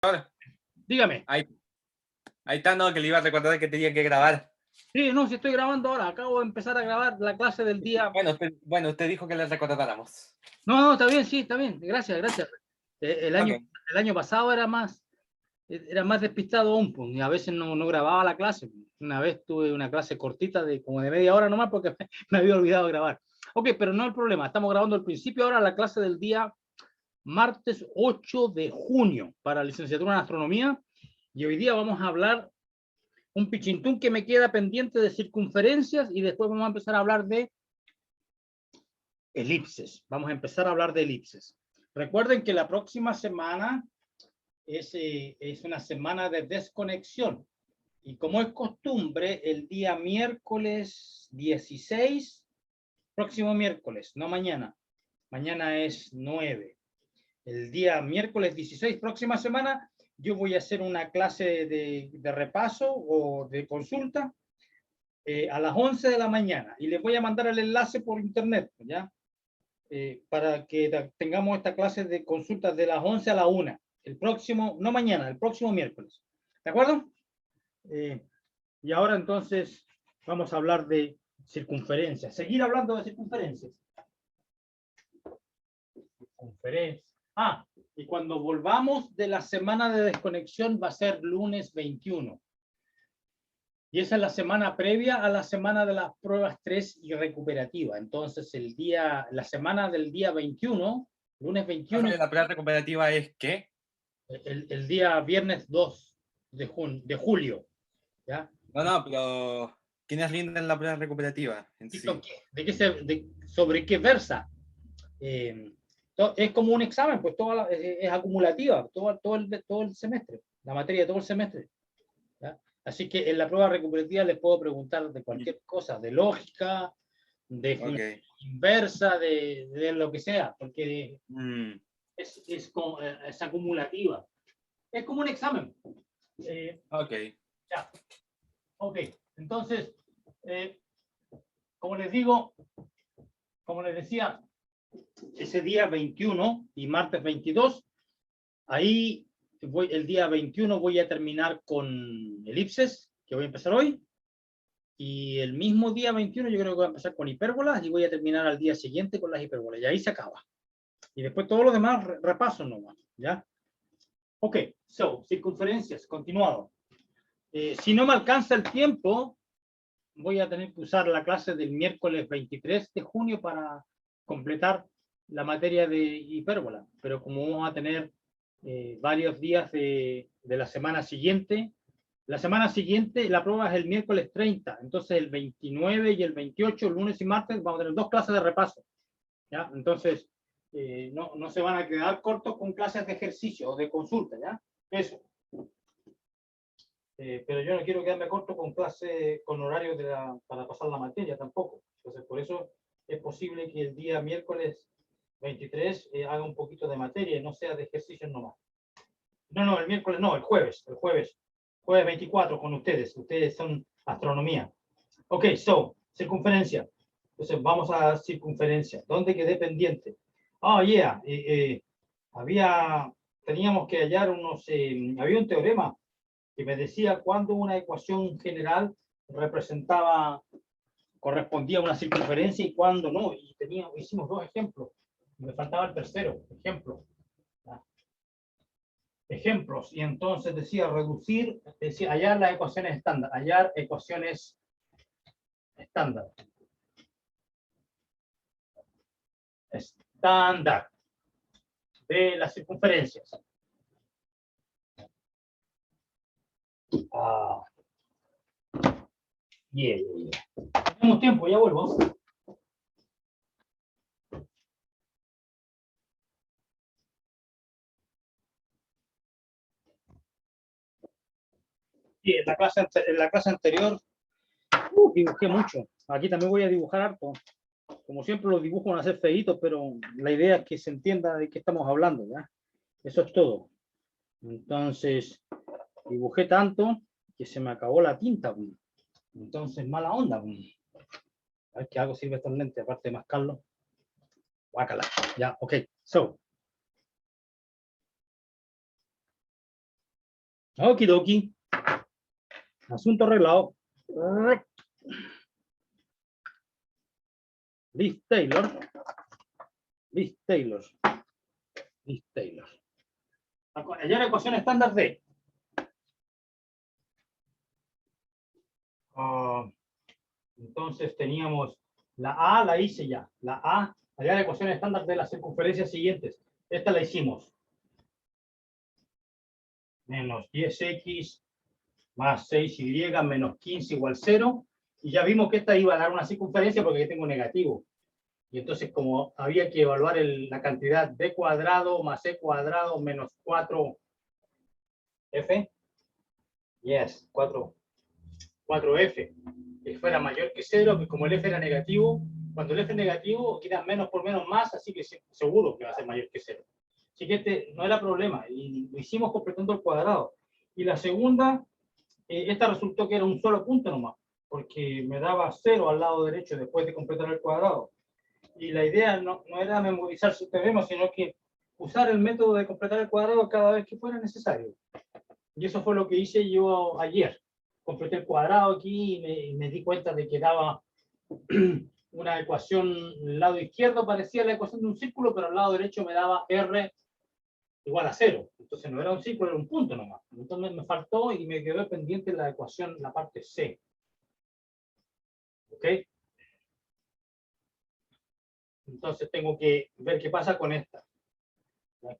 Ahora, Dígame. ahí está, no, que le iba a recordar que tenía que grabar. Sí, no, si estoy grabando ahora. Acabo de empezar a grabar la clase del día. Usted dijo que le recordáramos. No, está bien, sí, está bien. Gracias, gracias. El año, Ok. el año pasado era más despistado aún, pues, y a veces no grababa la clase. Una vez tuve una clase cortita de como de media hora nomás porque me había olvidado grabar. Ok, pero no hay problema. Estamos grabando al principio ahora la clase del día martes 8 de junio para licenciatura en astronomía. Y hoy día vamos a hablar un pichintún que me queda pendiente de circunferencias y después vamos a empezar a hablar de elipses. Vamos a empezar a hablar de elipses. Recuerden que la próxima semana es una semana de desconexión. Y como es costumbre, el día miércoles 16, próximo miércoles, no mañana. Mañana es 9. El día miércoles 16, próxima semana, yo voy a hacer una clase de repaso o de consulta a las 11 de la mañana. Y les voy a mandar el enlace por internet, ¿ya? Para que tengamos esta clase de consultas de las 11 a la 1. El próximo, no mañana, el próximo miércoles. ¿De acuerdo? Y ahora entonces vamos a hablar de circunferencias. Seguir hablando de circunferencias. Y cuando volvamos de la semana de desconexión va a ser lunes 21. Y esa es la semana previa a la semana de las pruebas 3 y recuperativa. Entonces, la semana del día 21, lunes 21. ¿La prueba recuperativa es qué? El día viernes 2 de julio. ¿Ya? No, pero ¿quiénes rinden la prueba recuperativa en sí? ¿Sobre qué versa? Es como un examen, pues es acumulativa, todo el semestre, la materia de todo el semestre. ¿Ya? Así que en la prueba recuperativa les puedo preguntar de cualquier cosa, de lógica, de función inversa, de lo que sea, porque es acumulativa. Es como un examen. Ya. Ok, entonces, como les digo, como les decía, ese día 21 y martes 22, ahí el día 21 voy a terminar con elipses, que voy a empezar hoy, y el mismo día 21 yo creo que voy a empezar con hipérbolas y voy a terminar al día siguiente con las hipérbolas, y ahí se acaba. Y después todo lo demás repaso nomás, ¿ya? Ok, circunferencias, continuado. Si no me alcanza el tiempo, voy a tener que usar la clase del miércoles 23 de junio para completar la materia de hipérbola, pero como vamos a tener varios días de la semana siguiente, la prueba es el miércoles 30, entonces el 29 y el 28, lunes y martes, vamos a tener 2 clases de repaso, ¿ya? Entonces, no se van a quedar cortos con clases de ejercicio o de consulta, ¿ya? Eso. Pero yo no quiero quedarme corto con clase, con horario para pasar la materia tampoco. Entonces, por eso es posible que el día miércoles 23 haga un poquito de materia y no sea de ejercicio nomás. No, el miércoles no, el jueves 24 con ustedes. Ustedes son astronomía. Ok, circunferencia. Entonces, vamos a circunferencia. ¿Dónde quedé pendiente? Teníamos que hallar había un teorema que me decía cuándo una ecuación general correspondía a una circunferencia y cuándo no. Y hicimos 2 ejemplos. Me faltaba el tercero ejemplo. Ejemplos. Y entonces decía hallar las ecuaciones estándar. Hallar ecuaciones estándar. Estándar de las circunferencias. Tenemos tiempo, ya vuelvo. Sí, en la clase anterior dibujé mucho. Aquí también voy a dibujar harto. Como siempre los dibujos van a ser feitos, pero la idea es que se entienda de qué estamos hablando, ¿ya? Eso es todo. Entonces, dibujé tanto que se me acabó la tinta. Entonces, mala onda. A ver qué hago, sirve estos lentes, aparte de mascarlo. Guácala. Ya, ok. Okidoki. Asunto arreglado. Liz Taylor. Liz Taylor. Liz Taylor. Ayer ecuación estándar de. Entonces teníamos la A, la hice ya. La A, allá la ecuación estándar de las circunferencias siguientes. Esta la hicimos. Menos 10x más 6y menos 15 igual 0. Y ya vimos que esta iba a dar una circunferencia porque aquí tengo negativo. Y entonces como había que evaluar la cantidad b cuadrado más e cuadrado menos 4f. Yes, 4f. Que fuera mayor que 0, que como el f era negativo, cuando el f es negativo, queda menos por menos más, así que seguro que va a ser mayor que 0. Así que este no era problema, y lo hicimos completando el cuadrado. Y la segunda, esta resultó que era un solo punto nomás, porque me daba 0 al lado derecho después de completar el cuadrado. Y la idea no era memorizar su teorema, sino que usar el método de completar el cuadrado cada vez que fuera necesario. Y eso fue lo que hice yo ayer. Completé el cuadrado aquí y me di cuenta de que daba una ecuación. El lado izquierdo parecía la ecuación de un círculo, pero al lado derecho me daba R igual a 0. Entonces no era un círculo, era un punto nomás. Entonces me faltó y me quedó pendiente la ecuación, la parte C. ¿Ok? Entonces tengo que ver qué pasa con esta.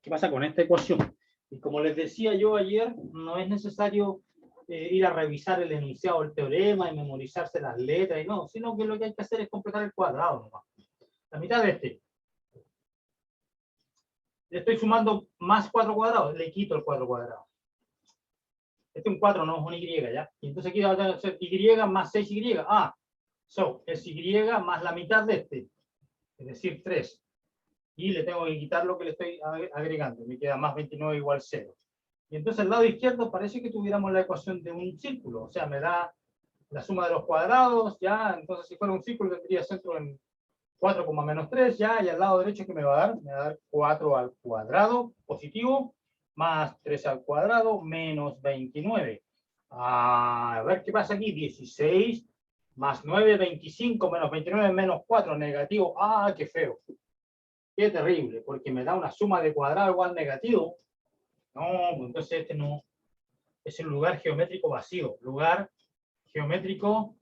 ¿Qué pasa con esta ecuación? Y como les decía yo ayer, no es necesario ir a revisar el enunciado del teorema y memorizarse las letras, y no, sino que lo que hay que hacer es completar el cuadrado nomás. La mitad de este. Le estoy sumando más 4 cuadrados, le quito el 4 cuadrado. Este es un 4, no es un Y, ¿ya? Y entonces aquí va a ser Y más 6Y. Es Y más la mitad de este, es decir, 3. Y le tengo que quitar lo que le estoy agregando. Me queda más 29 igual 0. Y entonces el lado izquierdo parece que tuviéramos la ecuación de un círculo. O sea, me da la suma de los cuadrados, ya. Entonces si fuera un círculo tendría centro en 4, menos 3, ya. Y al lado derecho, ¿qué me va a dar? Me va a dar 4 al cuadrado positivo más 3 al cuadrado menos 29. A ver qué pasa aquí. 16 más 9, 25 menos 29 menos 4 negativo. Qué feo. Qué terrible, porque me da una suma de cuadrado igual negativo. No, entonces este no es el lugar geométrico vacío. Lugar geométrico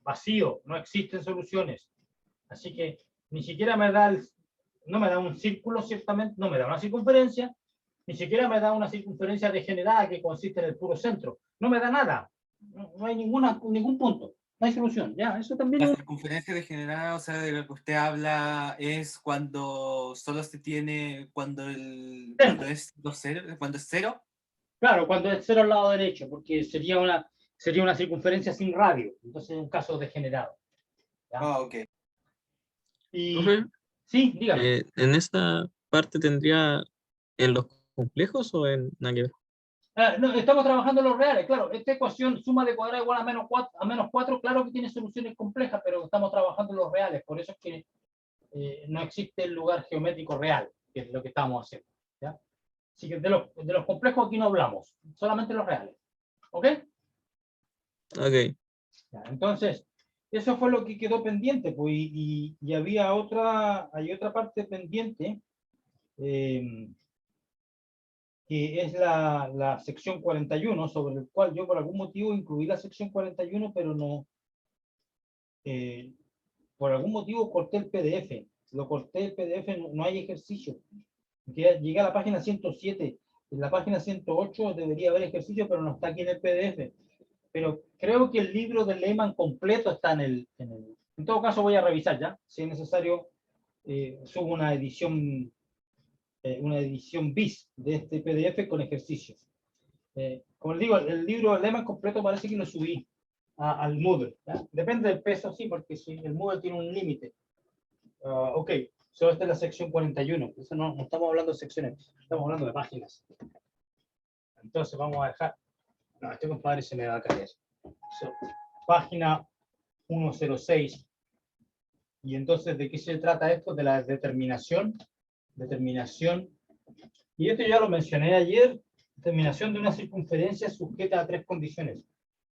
vacío. No existen soluciones. Así que ni siquiera me da no me da un círculo, ciertamente, no me da una circunferencia, ni siquiera me da una circunferencia degenerada que consiste en el puro centro. No me da nada. No hay ningún punto. No hay solución. Ya, eso también La es... circunferencia degenerada, o sea, de lo que usted habla, es cuando solo se tiene, cuando es 0, cuando es 0. Claro, cuando es 0 al lado derecho, porque sería una circunferencia sin radio. Entonces es un caso degenerado. ¿Ya? Ok. Y Profe, sí, dígame. en esta parte tendría en los complejos o en nada que ver. No, estamos trabajando en los reales, claro. Esta ecuación suma de cuadrado igual a menos 4, claro que tiene soluciones complejas, pero estamos trabajando en los reales. Por eso es que no existe el lugar geométrico real, que es lo que estamos haciendo. ¿Ya? Así que de los complejos aquí no hablamos, solamente los reales. ¿Ok? Ok, Ya, entonces, eso fue lo que quedó pendiente, pues, y había hay otra parte pendiente, que es la sección 41, sobre el cual yo por algún motivo incluí la sección 41, pero no, por algún motivo corté el PDF. Lo corté el PDF, no hay ejercicio. Llegué a la página 107, en la página 108 debería haber ejercicio, pero no está aquí en el PDF. Pero creo que el libro de Lehmann completo está en todo caso voy a revisar ya. Si es necesario, subo una edición bis de este PDF con ejercicios. Como les digo, el libro de Lehmann completo parece que lo subí al Moodle. ¿Ya? Depende del peso, sí, porque si el Moodle tiene un límite. Ok, solo esta es la sección 41. Eso no estamos hablando de secciones, estamos hablando de páginas. Entonces vamos a dejar... No, este compadre se me va a caer. Página 106. Y entonces, ¿de qué se trata esto? De la determinación. Y esto ya lo mencioné ayer, Determinación de una circunferencia sujeta a tres condiciones.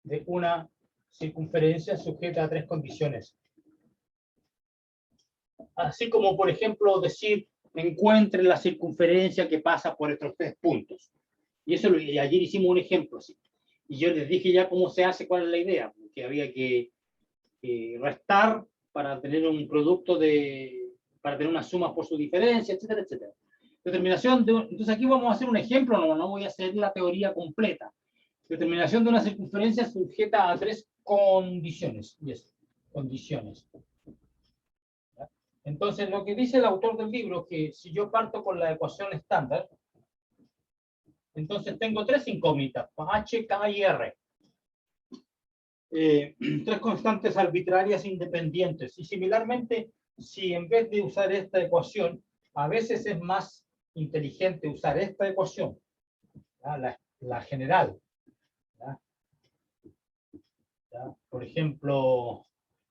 De una circunferencia sujeta a tres condiciones. Así como, por ejemplo, decir, encuentre la circunferencia que pasa por estos tres puntos. Y eso y ayer hicimos un ejemplo así. Y yo les dije ya cómo se hace, cuál es la idea. Que había que restar para tener un producto para tener una suma por su diferencia, etcétera, etcétera. Determinación de entonces aquí vamos a hacer un ejemplo, no voy a hacer la teoría completa. Determinación de una circunferencia sujeta a tres condiciones. Yes, condiciones. ¿Ya? Entonces, lo que dice el autor del libro es que si yo parto con la ecuación estándar, entonces tengo tres incógnitas, H, K y R. Tres constantes arbitrarias independientes. Y similarmente, si en vez de usar esta ecuación, a veces es más inteligente usar esta ecuación, la general. ¿Ya? ¿Ya? Por ejemplo,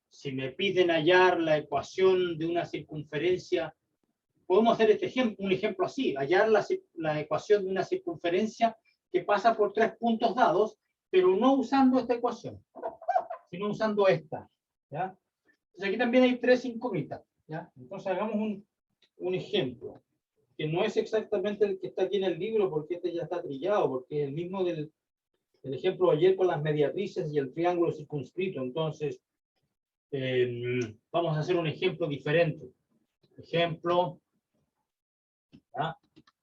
si me piden hallar la ecuación de una circunferencia, podemos hacer un ejemplo así, hallar la ecuación de una circunferencia que pasa por tres puntos dados, pero no usando esta ecuación, sino usando esta. ¿Ya? Entonces aquí también hay tres incógnitas. ¿Ya? Entonces hagamos un ejemplo, que no es exactamente el que está aquí en el libro, porque este ya está trillado, porque es el mismo del ejemplo de ayer con las mediatrices y el triángulo circunscrito. Entonces, vamos a hacer un ejemplo diferente. Ejemplo. ¿Ya?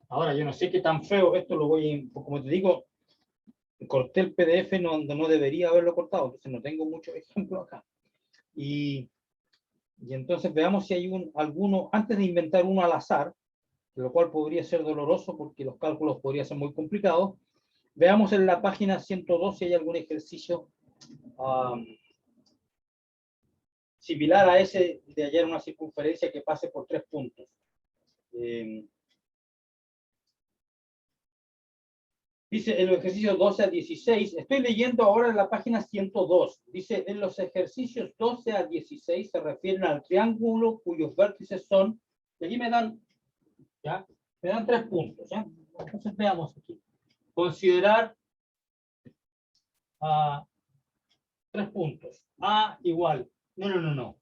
Ahora, yo no sé qué tan feo esto lo voy a, como te digo, corté el PDF donde no debería haberlo cortado, entonces no tengo muchos ejemplos acá. Y entonces veamos si hay alguno, antes de inventar uno al azar, lo cual podría ser doloroso porque los cálculos podrían ser muy complicados. Veamos en la página 102 si hay algún ejercicio similar a ese de hallar una circunferencia que pase por tres puntos. Dice en los ejercicios 12 a 16, estoy leyendo ahora en la página 102, dice en los ejercicios 12 a 16 se refieren al triángulo cuyos vértices son, y aquí me dan tres puntos. ¿Ya? Entonces veamos aquí. Considerar tres puntos. A igual. No.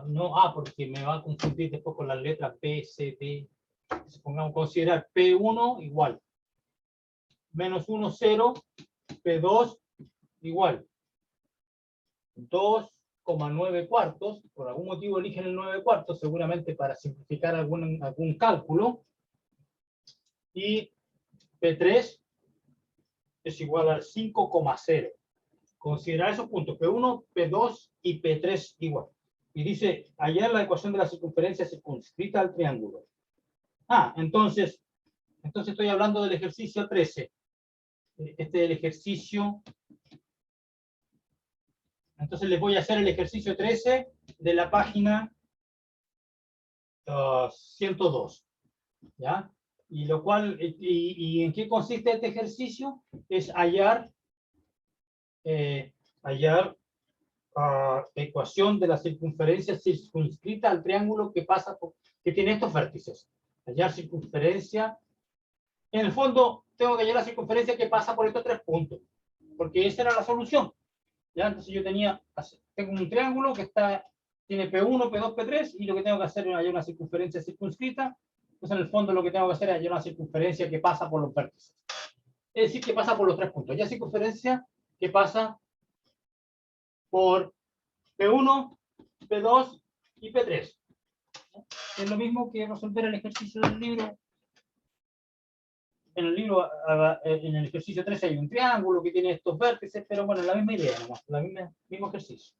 No A porque me va a confundir después con las letras B, C, D. Entonces pongamos considerar P1 igual. Menos 1, 0. P2 igual. 2,9 cuartos. Por algún motivo eligen el 9 cuartos, seguramente para simplificar algún cálculo. Y P3 es igual al 5,0. Considerar esos puntos, P1, P2 y P3 igual. Y dice, hallar la ecuación de la circunferencia circunscrita al triángulo. Entonces estoy hablando del ejercicio 13. Este es el ejercicio. Entonces les voy a hacer el ejercicio 13 de la página 102. ¿Ya? Y lo cual, y ¿en qué consiste este ejercicio? Es hallar ecuación de la circunferencia circunscrita al triángulo que tiene estos vértices. Hallar circunferencia. En el fondo, tengo que hallar la circunferencia que pasa por estos tres puntos, porque esa era la solución. ¿Ya? Entonces yo tengo un triángulo que tiene P1, P2, P3, y lo que tengo que hacer es hallar una circunferencia circunscrita. Entonces, en el fondo, lo que tengo que hacer es hallar una circunferencia que pasa por los vértices. Es decir, que pasa por los tres puntos. Ya circunferencia que pasa por P1, P2 y P3. Es lo mismo que resolver el ejercicio del libro. En el libro, en el ejercicio 13 hay un triángulo que tiene estos vértices, pero bueno, la misma idea nomás, mismo ejercicio.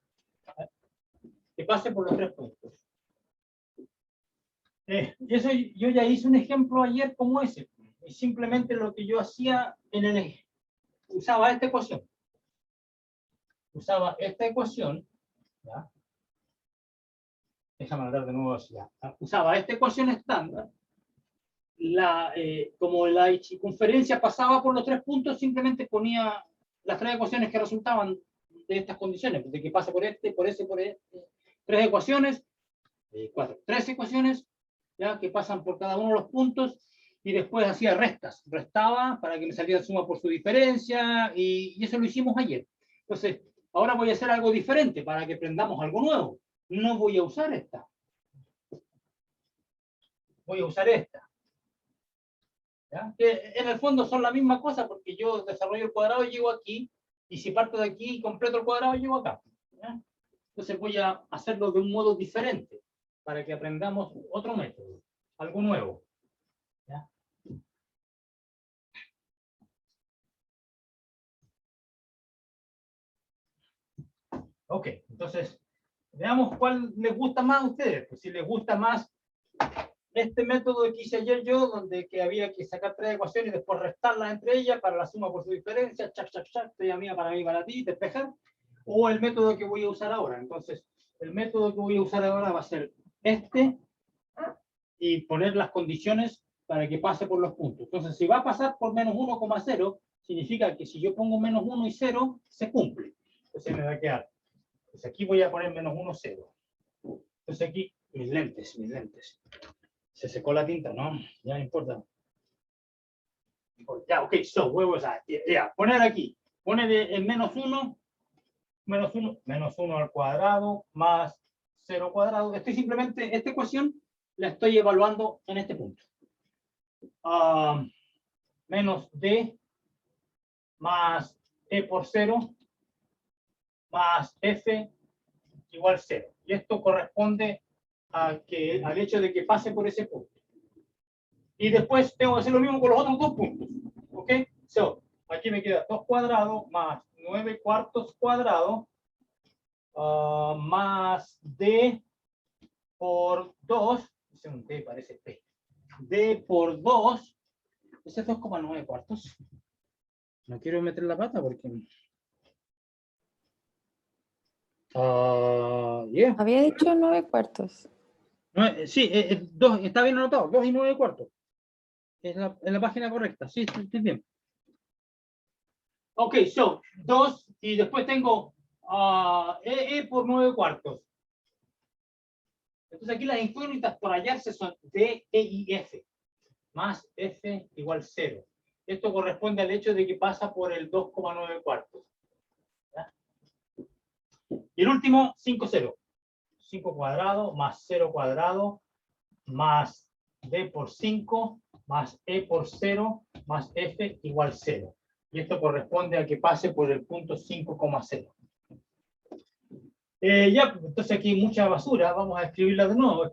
Que pase por los tres puntos. Eso yo ya hice un ejemplo ayer como ese. Y simplemente lo que yo hacía usaba esta ecuación. ¿Ya? Déjame anotar de nuevo así. Usaba esta ecuación estándar. Como la circunferencia pasaba por los tres puntos, simplemente ponía las tres ecuaciones que resultaban de estas condiciones, de que pasa por este, por ese, por este. Tres ecuaciones, tres ecuaciones, ¿ya? Que pasan por cada uno de los puntos, y después hacía restas. Restaba para que me saliera suma por su diferencia, y eso lo hicimos ayer. Entonces, ahora voy a hacer algo diferente para que aprendamos algo nuevo. No voy a usar esta. Voy a usar esta. ¿Ya? Que en el fondo son la misma cosa, porque yo desarrollo el cuadrado y llego aquí, y si parto de aquí y completo el cuadrado, llego acá. ¿Ya? Entonces voy a hacerlo de un modo diferente, para que aprendamos otro método, algo nuevo. ¿Ya? Ok, entonces, veamos cuál les gusta más a ustedes. Pues si les gusta más este método que hice ayer yo, donde que había que sacar 3 ecuaciones y después restarlas entre ellas para la suma por su diferencia, chac, chac, chac, estoy mía para mí, para ti, despejar, o el método que voy a usar ahora. Entonces, el método que voy a usar ahora va a ser este, y poner las condiciones para que pase por los puntos. Entonces, si va a pasar por menos 1,0, significa que si yo pongo menos 1 y 0, se cumple. Entonces me va a quedar. Entonces aquí voy a poner menos 1, 0. Entonces aquí, mis lentes. Se secó la tinta, ¿no? Ya no importa. Ya, ok, so, huevos, ya, poner aquí. Pone en menos 1 al cuadrado, más 0 cuadrado. Estoy simplemente, esta ecuación la estoy evaluando en este punto. Menos d más e por 0 más f igual 0. Y esto corresponde al hecho de que pase por ese punto. Y después tengo que hacer lo mismo con los otros 2 puntos. ¿Ok? So, aquí me queda 2 cuadrados más 9 cuartos cuadrados más d por 2. Ese es un d, parece p. D por 2. Ese es 2,9 cuartos. No quiero meter la pata porque... yeah. Había dicho 9 cuartos. Sí, 2, está bien anotado, 2 y 9 cuartos. Es la página correcta, sí, estoy bien. Ok, so, 2, y después tengo E por 9 cuartos. Entonces aquí las incógnitas por hallarse son D, E y F, más F igual 0. Esto corresponde al hecho de que pasa por el 2,9 cuartos. ¿Ya? Y el último, 5, 0. 5 cuadrado más 0 cuadrado más D por 5 más E por 0 más F igual 0. Y esto corresponde a que pase por el punto 5,0. Ya, entonces aquí hay mucha basura. Vamos a escribirla de nuevo.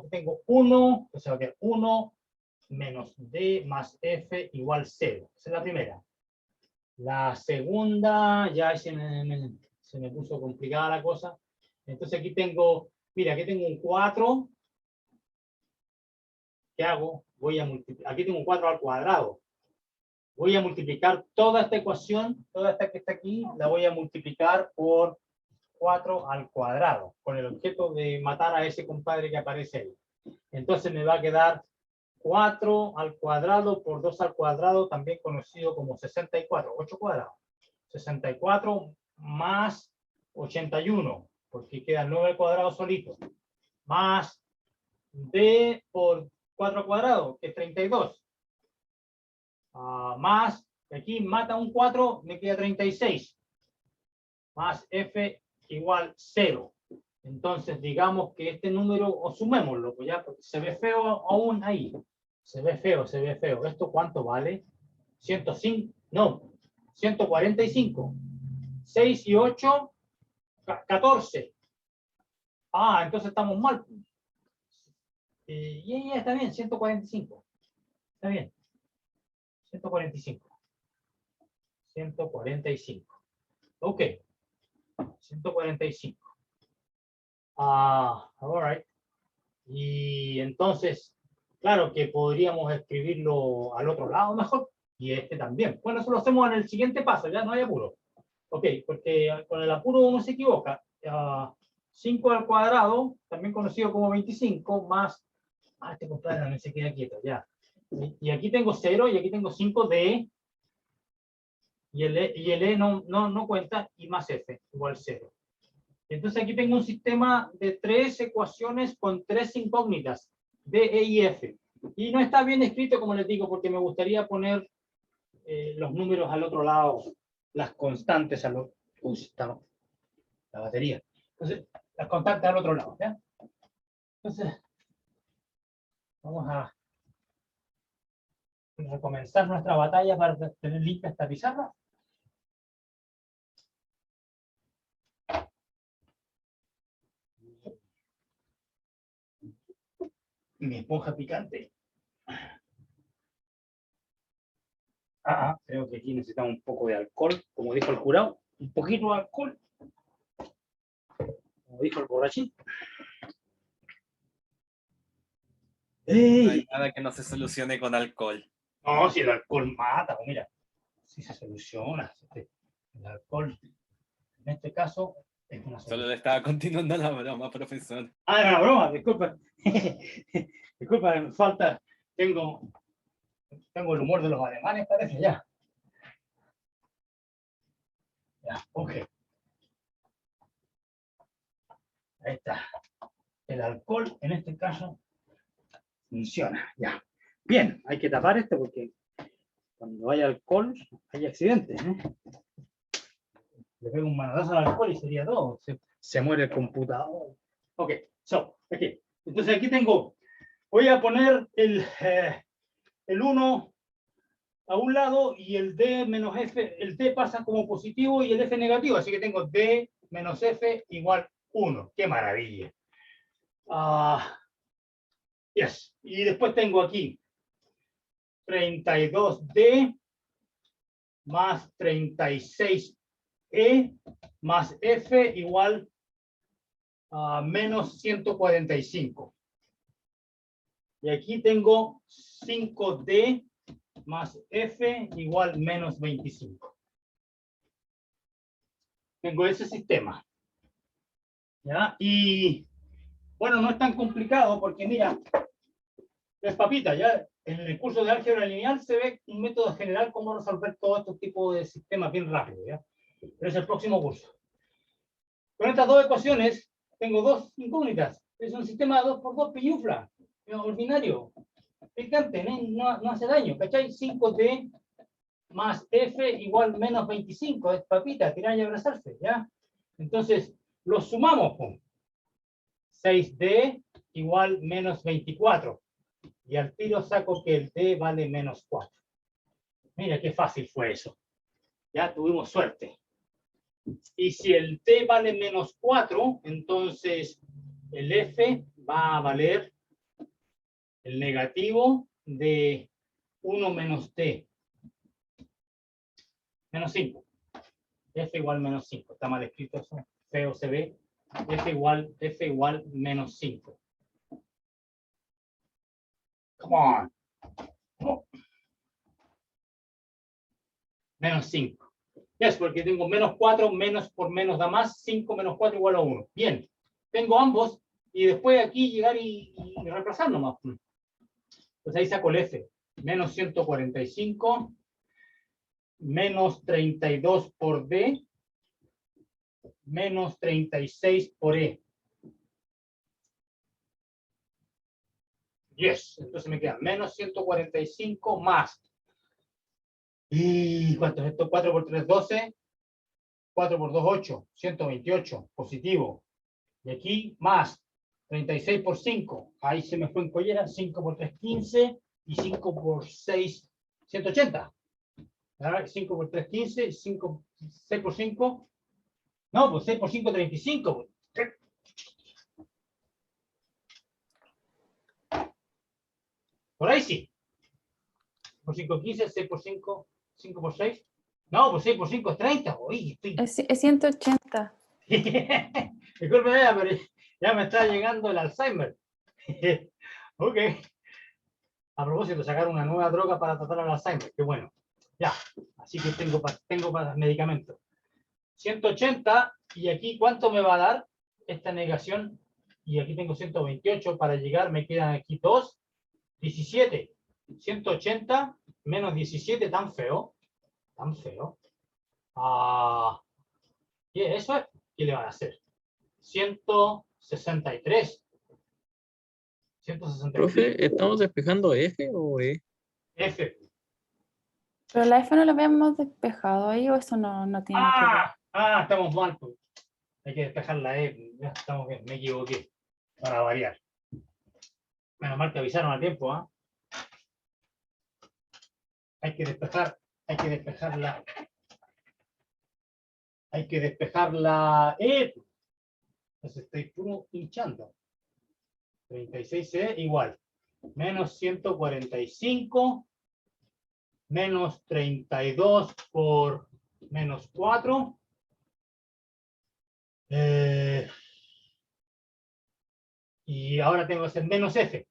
Tengo 1, o sea que 1 menos D más F igual 0. Esa es la primera. La segunda, ya se me puso complicada la cosa. Entonces aquí tengo, mira, aquí tengo un 4. ¿Qué hago? Voy a multiplicar. Aquí tengo un 4 al cuadrado. Voy a multiplicar toda esta ecuación, toda esta que está aquí, la voy a multiplicar por 4 al cuadrado, con el objeto de matar a ese compadre que aparece ahí. Entonces me va a quedar 4 al cuadrado por 2 al cuadrado, también conocido como 64, 8 cuadrados. 64 más 81, porque queda 9 al cuadrado solito, más d por 4 al cuadrado, que es 32. Más, aquí mata un 4, me queda 36. Más f igual 0. Entonces, digamos que este número, o sumémoslo, pues ya, porque se ve feo aún ahí. Se ve feo. ¿Esto cuánto vale? 105, no, 145. 6 y 8, 14. Entonces estamos mal. Y está bien, 145. Está bien. 145. Ok. 145. All right. Y entonces, claro que podríamos escribirlo al otro lado mejor, y este también. Bueno, eso lo hacemos en el siguiente paso, ya no hay apuro. Ok, porque con el apuro uno se equivoca. 5 al cuadrado, también conocido como 25, más... este compadre no se queda quieto, ya. Y aquí tengo 0, y aquí tengo 5D, y el E no cuenta, y más F, igual 0. Entonces aquí tengo un sistema de 3 ecuaciones con 3 incógnitas, D, E y F. Y no está bien escrito, como les digo, porque me gustaría poner los números al otro lado, las constantes al otro. Uy, está la batería. Entonces, las constantes al otro lado, ¿ya? Entonces, vamos a recomenzar nuestra batalla para tener limpia esta pizarra. Mi esponja picante. Creo que aquí necesitamos un poco de alcohol, como dijo el jurado, un poquito de alcohol, como dijo el borrachín. No hay ¡Ey! nada que no se solucione con alcohol. No, si el alcohol mata, pues mira, si se soluciona. El alcohol, en este caso, es una Solo solución. le estaba continuando la broma, profesor. Ah, era una broma, disculpa. Disculpa, me falta, tengo el humor de los alemanes, parece, ya. Ya, ok. Ahí está. El alcohol, en este caso, funciona, ya. Bien, hay que tapar esto porque cuando hay alcohol hay accidentes. Le pego un manotazo al alcohol y sería todo. Se muere el computador. Ok, aquí. Entonces aquí tengo, voy a poner el 1 a un lado y el D menos F, el D pasa como positivo y el F negativo, así que tengo D menos F igual 1. ¡Qué maravilla! Yes. Y después tengo aquí 32D más 36E más F igual a menos 145. Y aquí tengo 5D más F igual menos 25. Tengo ese sistema. ¿Ya? Y bueno, no es tan complicado porque mira, es papita, ya en el curso de álgebra lineal se ve un método general cómo resolver todo este tipo de sistemas bien rápido, ¿ya? Pero es el próximo curso. Con estas dos ecuaciones tengo dos incógnitas. Es un sistema de 2×2 pillufla, ordinario, picante, no hace daño, ¿cachai? 5D más F igual menos 25, es papita, tirar y abrazarse, ¿ya? Entonces, los sumamos, pum. 6D igual menos 24. Y al tiro saco que el D vale menos 4. Mira qué fácil fue eso. Ya tuvimos suerte. Y si el T vale menos 4, entonces el F va a valer el negativo de 1 menos T. Menos 5. F igual menos 5. Está mal escrito eso. Feo se ve. F igual menos 5. Come on. Oh. Menos 5. Es porque tengo menos 4, menos por menos da más, 5 menos 4 igual a 1. Bien, tengo ambos y después aquí llegar y reemplazar nomás. Pues ahí saco el F. Menos 145, menos 32 por D, menos 36 por E. Yes, entonces me queda menos 145 más. ¿Y cuánto es esto? 4 por 3, 12. 4 por 2, 8. 128, positivo. Y aquí más 36 por 5. Ahí se me fue en collera. 5 por 3, 15. Y 5 por 6, 180. 5 por 3, 15. 5, 6 por 5. No, pues 6 por 5, 35. Por ahí sí. Por 5, 15. 6 por 5, 5 por 6. No, pues 6 por 5 es 30. Uy, estoy... Es 180. Disculpe, pero ya me está llegando el Alzheimer. Ok. A propósito, sacar una nueva droga para tratar el Alzheimer. Qué bueno. Ya. Así que tengo para medicamentos. 180. Y aquí, ¿cuánto me va a dar esta negación? Y aquí tengo 128. Para llegar me quedan aquí 2. 17. 180 menos 17. Tan feo. Tan feo. ¿Y eso es? ¿Qué le van a hacer? 163. 163. Profe, ¿estamos despejando F o E? F. Pero la F no la habíamos despejado ahí o eso no tiene nada que ver. Estamos mal, pues. Hay que despejar la E. Ya estamos bien, me equivoqué. Para variar. Menos mal que avisaron a tiempo, ¿ah? Hay que despejar la. Hay que despejar la E. Entonces estoy puro hinchando. 36E igual. Menos 145. Menos 32 por menos 4. Y ahora tengo que hacer menos F.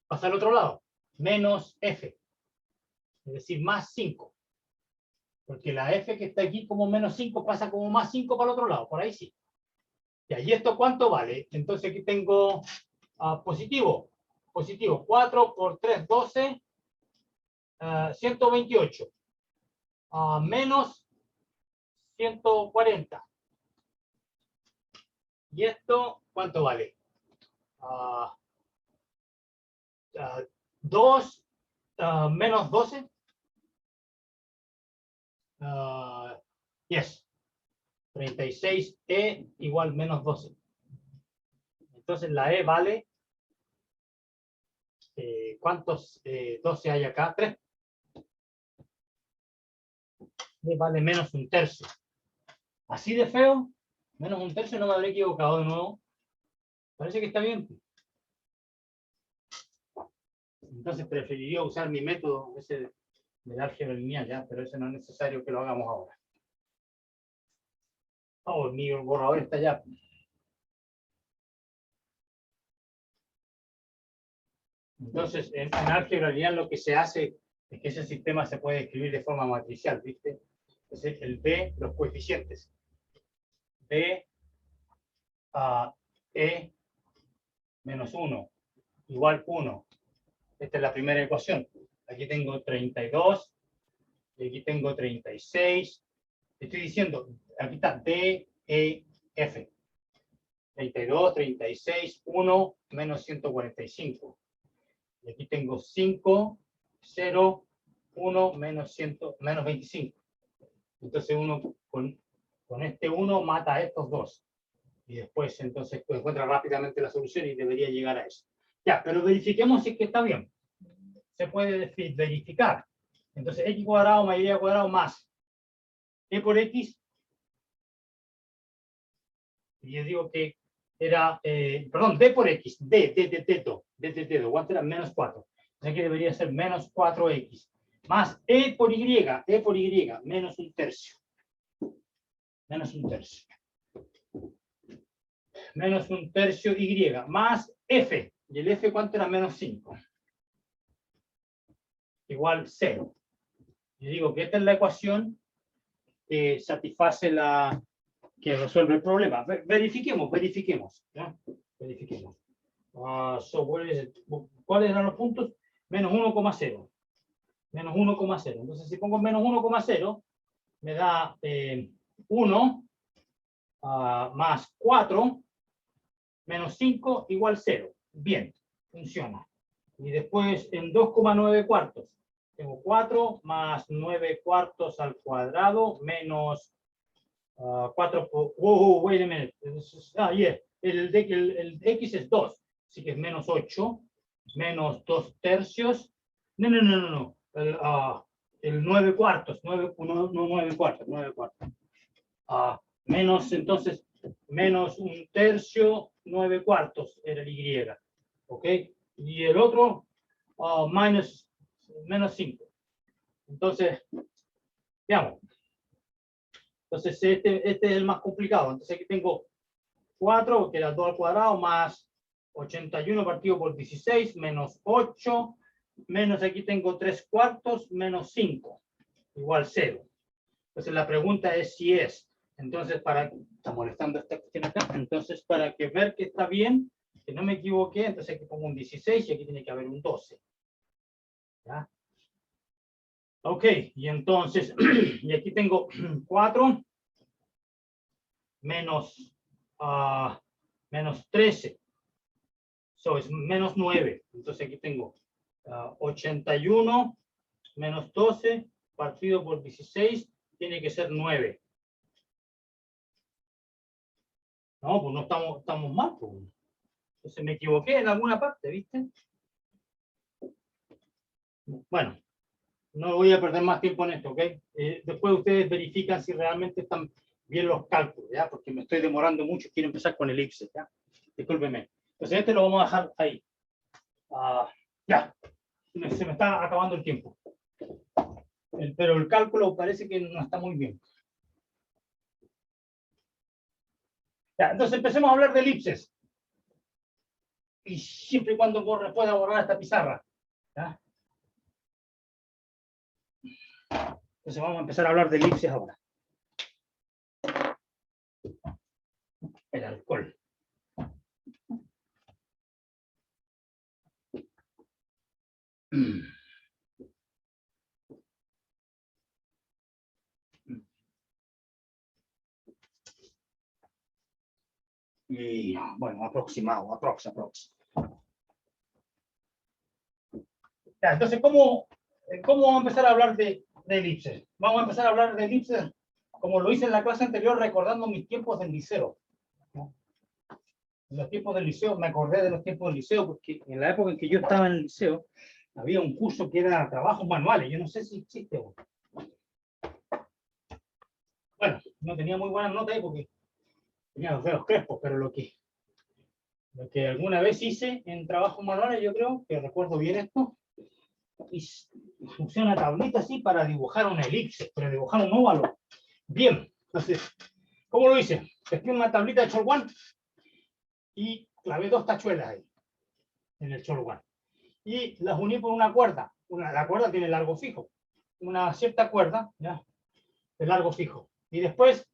Pasa al otro lado. Menos F. Es decir, más 5. Porque la F que está aquí como menos 5 pasa como más 5 para el otro lado. Por ahí sí. ¿Y esto cuánto vale? Entonces aquí tengo positivo. Positivo. 4 por 3, 12. 128. Menos 140. ¿Y esto cuánto vale? 2 menos 12. Yes. 36E igual menos 12. Entonces la E vale. ¿Cuántos 12 hay acá? 3. E vale menos un tercio. Así de feo. Menos un tercio, no me habré equivocado de nuevo. Parece que está bien. Entonces preferiría usar mi método ese del álgebra lineal, ya, pero ese no es necesario que lo hagamos ahora. Oh, mi borrador está ya. Entonces, en álgebra lineal lo que se hace es que ese sistema se puede escribir de forma matricial, ¿viste? Entonces, el B, los coeficientes. B E menos 1 igual 1. Esta es la primera ecuación. Aquí tengo 32 y aquí tengo 36. Estoy diciendo, aquí está D, E, F. 32, 36, 1, menos 145. Y aquí tengo 5, 0, 1, menos 25. Entonces uno con este 1 mata a estos dos. Y después entonces encuentra rápidamente la solución y debería llegar a eso. Ya, pero verifiquemos si es que está bien. Se puede verificar. Entonces x cuadrado más y cuadrado más e por x. Y yo digo que era, perdón, d por x, d de dedo, ¿cuánto era? Menos 4. O sea que debería ser menos 4x. Más e por y, menos un tercio. Menos un tercio. Menos un tercio y, más f. ¿Y el f cuánto era? Menos 5. Igual 0. Yo digo que esta es la ecuación que satisface que resuelve el problema. Verifiquemos. ¿Ya? Verifiquemos. ¿Cuáles eran los puntos? Menos 1,0. Menos 1,0. Entonces, si pongo menos 1,0, me da 1 más 4 menos 5 igual 0. Bien, funciona. Y después en 2,9 cuartos. Tengo 4 más 9 cuartos al cuadrado menos 4 por... wait a minute. El X es 2. Así que es menos 8. Menos 2 tercios. No. El 9 cuartos. 9 cuartos. 9 cuartos. Menos, entonces, menos un tercio, 9 cuartos era el Y. ¿Ok? Y el otro, menos 5. Entonces, veamos. Entonces, este es el más complicado. Entonces, aquí tengo 4, que era 2 al cuadrado, más 81 partido por 16, menos 8, menos aquí tengo 3 cuartos, menos 5, igual 0. Entonces, la pregunta es si es. Entonces, está molestando esta cuestión acá. Entonces, para ver que está bien, que no me equivoqué, entonces aquí pongo un 16 y aquí tiene que haber un 12. ¿Ya? Ok, y entonces, y aquí tengo 4 menos 13 So, es menos 9. Entonces aquí tengo 81 menos 12 partido por 16 tiene que ser 9. No, pues no estamos mal. Pues. Entonces me equivoqué en alguna parte, ¿viste? Bueno, no voy a perder más tiempo en esto, ¿ok? Después ustedes verifican si realmente están bien los cálculos, ¿ya? Porque me estoy demorando mucho, quiero empezar con elipses, ¿ya? Discúlpenme. Entonces este lo vamos a dejar ahí. Ya, se me está acabando el tiempo. Pero el cálculo parece que no está muy bien. Ya, entonces empecemos a hablar de elipses. Y siempre y cuando pueda borrar esta pizarra. ¿Ya? Entonces vamos a empezar a hablar de elipses ahora. El alcohol. Y bueno, aproximado. Ya, entonces, ¿cómo vamos a empezar a hablar de elipses? Vamos a empezar a hablar de elipses como lo hice en la clase anterior, recordando mis tiempos del liceo. ¿No? En los tiempos del liceo, me acordé de los tiempos del liceo, porque en la época en que yo estaba en el liceo, había un curso que era trabajos manuales. Yo no sé si existe hoy. Bueno, no tenía muy buenas notas ahí porque tenía los dedos crespos, pero lo que alguna vez hice en trabajos manuales, yo creo que recuerdo bien esto, y usé una tablita así para dibujar una elipse, para dibujar un óvalo. Bien, entonces, ¿cómo lo hice? Pesqué una tablita de Cholguán y clavé 2 tachuelas ahí, en el Cholguán. Y las uní por una cuerda. La cuerda tiene largo fijo. Una cierta cuerda, ¿ya? De largo fijo. Y después,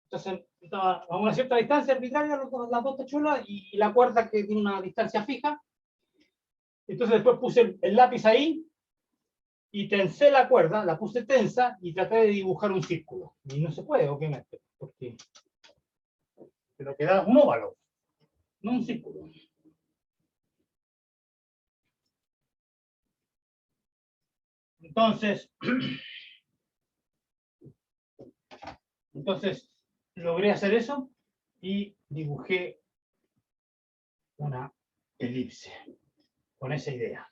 entonces, a una cierta distancia arbitraria, las 2 tachuelas y la cuerda que tiene una distancia fija. Entonces después puse el lápiz ahí y tensé la cuerda, la puse tensa y traté de dibujar un círculo. Y no se puede, obviamente, porque lo que da es un óvalo, no un círculo. Entonces logré hacer eso y dibujé una elipse con esa idea.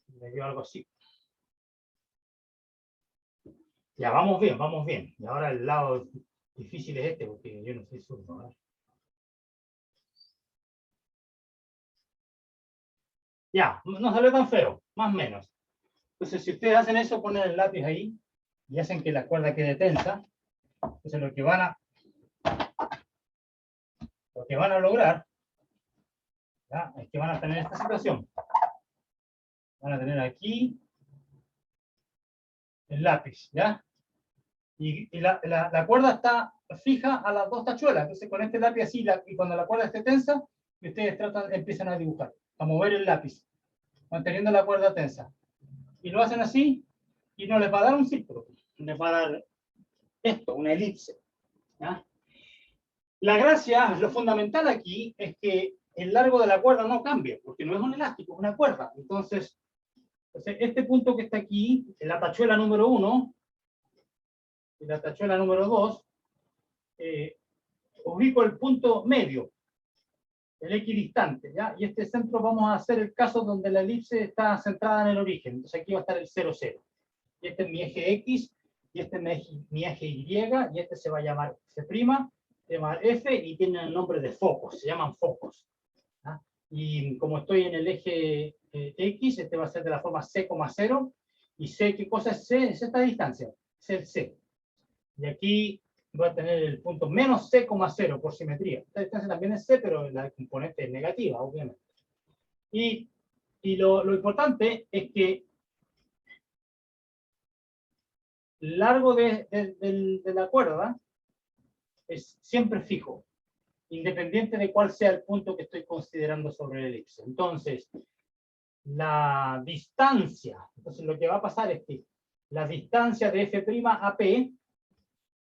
Me dio algo así. Ya, vamos bien. Y ahora el lado difícil es este, porque yo no soy zurdo, ¿verdad? Ya, no salió tan feo, más o menos. Entonces, si ustedes hacen eso, ponen el lápiz ahí y hacen que la cuerda quede tensa, entonces lo que van a lograr, ¿ya? Es que van a tener esta situación. Van a tener aquí el lápiz, ¿ya? Y la cuerda está fija a las 2 tachuelas. Entonces, con este lápiz así, y cuando la cuerda esté tensa, ustedes empiezan a dibujar, a mover el lápiz, manteniendo la cuerda tensa. Y lo hacen así, y no les va a dar un círculo, les va a dar esto, una elipse. ¿Ya? La gracia, lo fundamental aquí, es que el largo de la cuerda no cambia, porque no es un elástico, es una cuerda. Entonces este punto que está aquí, en la tachuela número 1, y la tachuela número 2, ubico el punto medio, el equidistante, ¿ya? Y este centro vamos a hacer el caso donde la elipse está centrada en el origen. Entonces aquí va a estar el 0, 0. Y este es mi eje X, y este es mi eje Y, y este se va a llamar C', se llama F, y tiene el nombre de focos, se llaman focos. ¿Ya? Y como estoy en el eje X, este va a ser de la forma C, 0, y C, ¿qué cosa es C? Es esta distancia, es el C. Y aquí va a tener el punto menos C, 0 por simetría. Esta distancia también es C, pero la componente es negativa, obviamente. Y lo importante es que el largo de la cuerda es siempre fijo, independiente de cuál sea el punto que estoy considerando sobre el elipse. Entonces, la distancia, entonces lo que va a pasar es que la distancia de F' a P,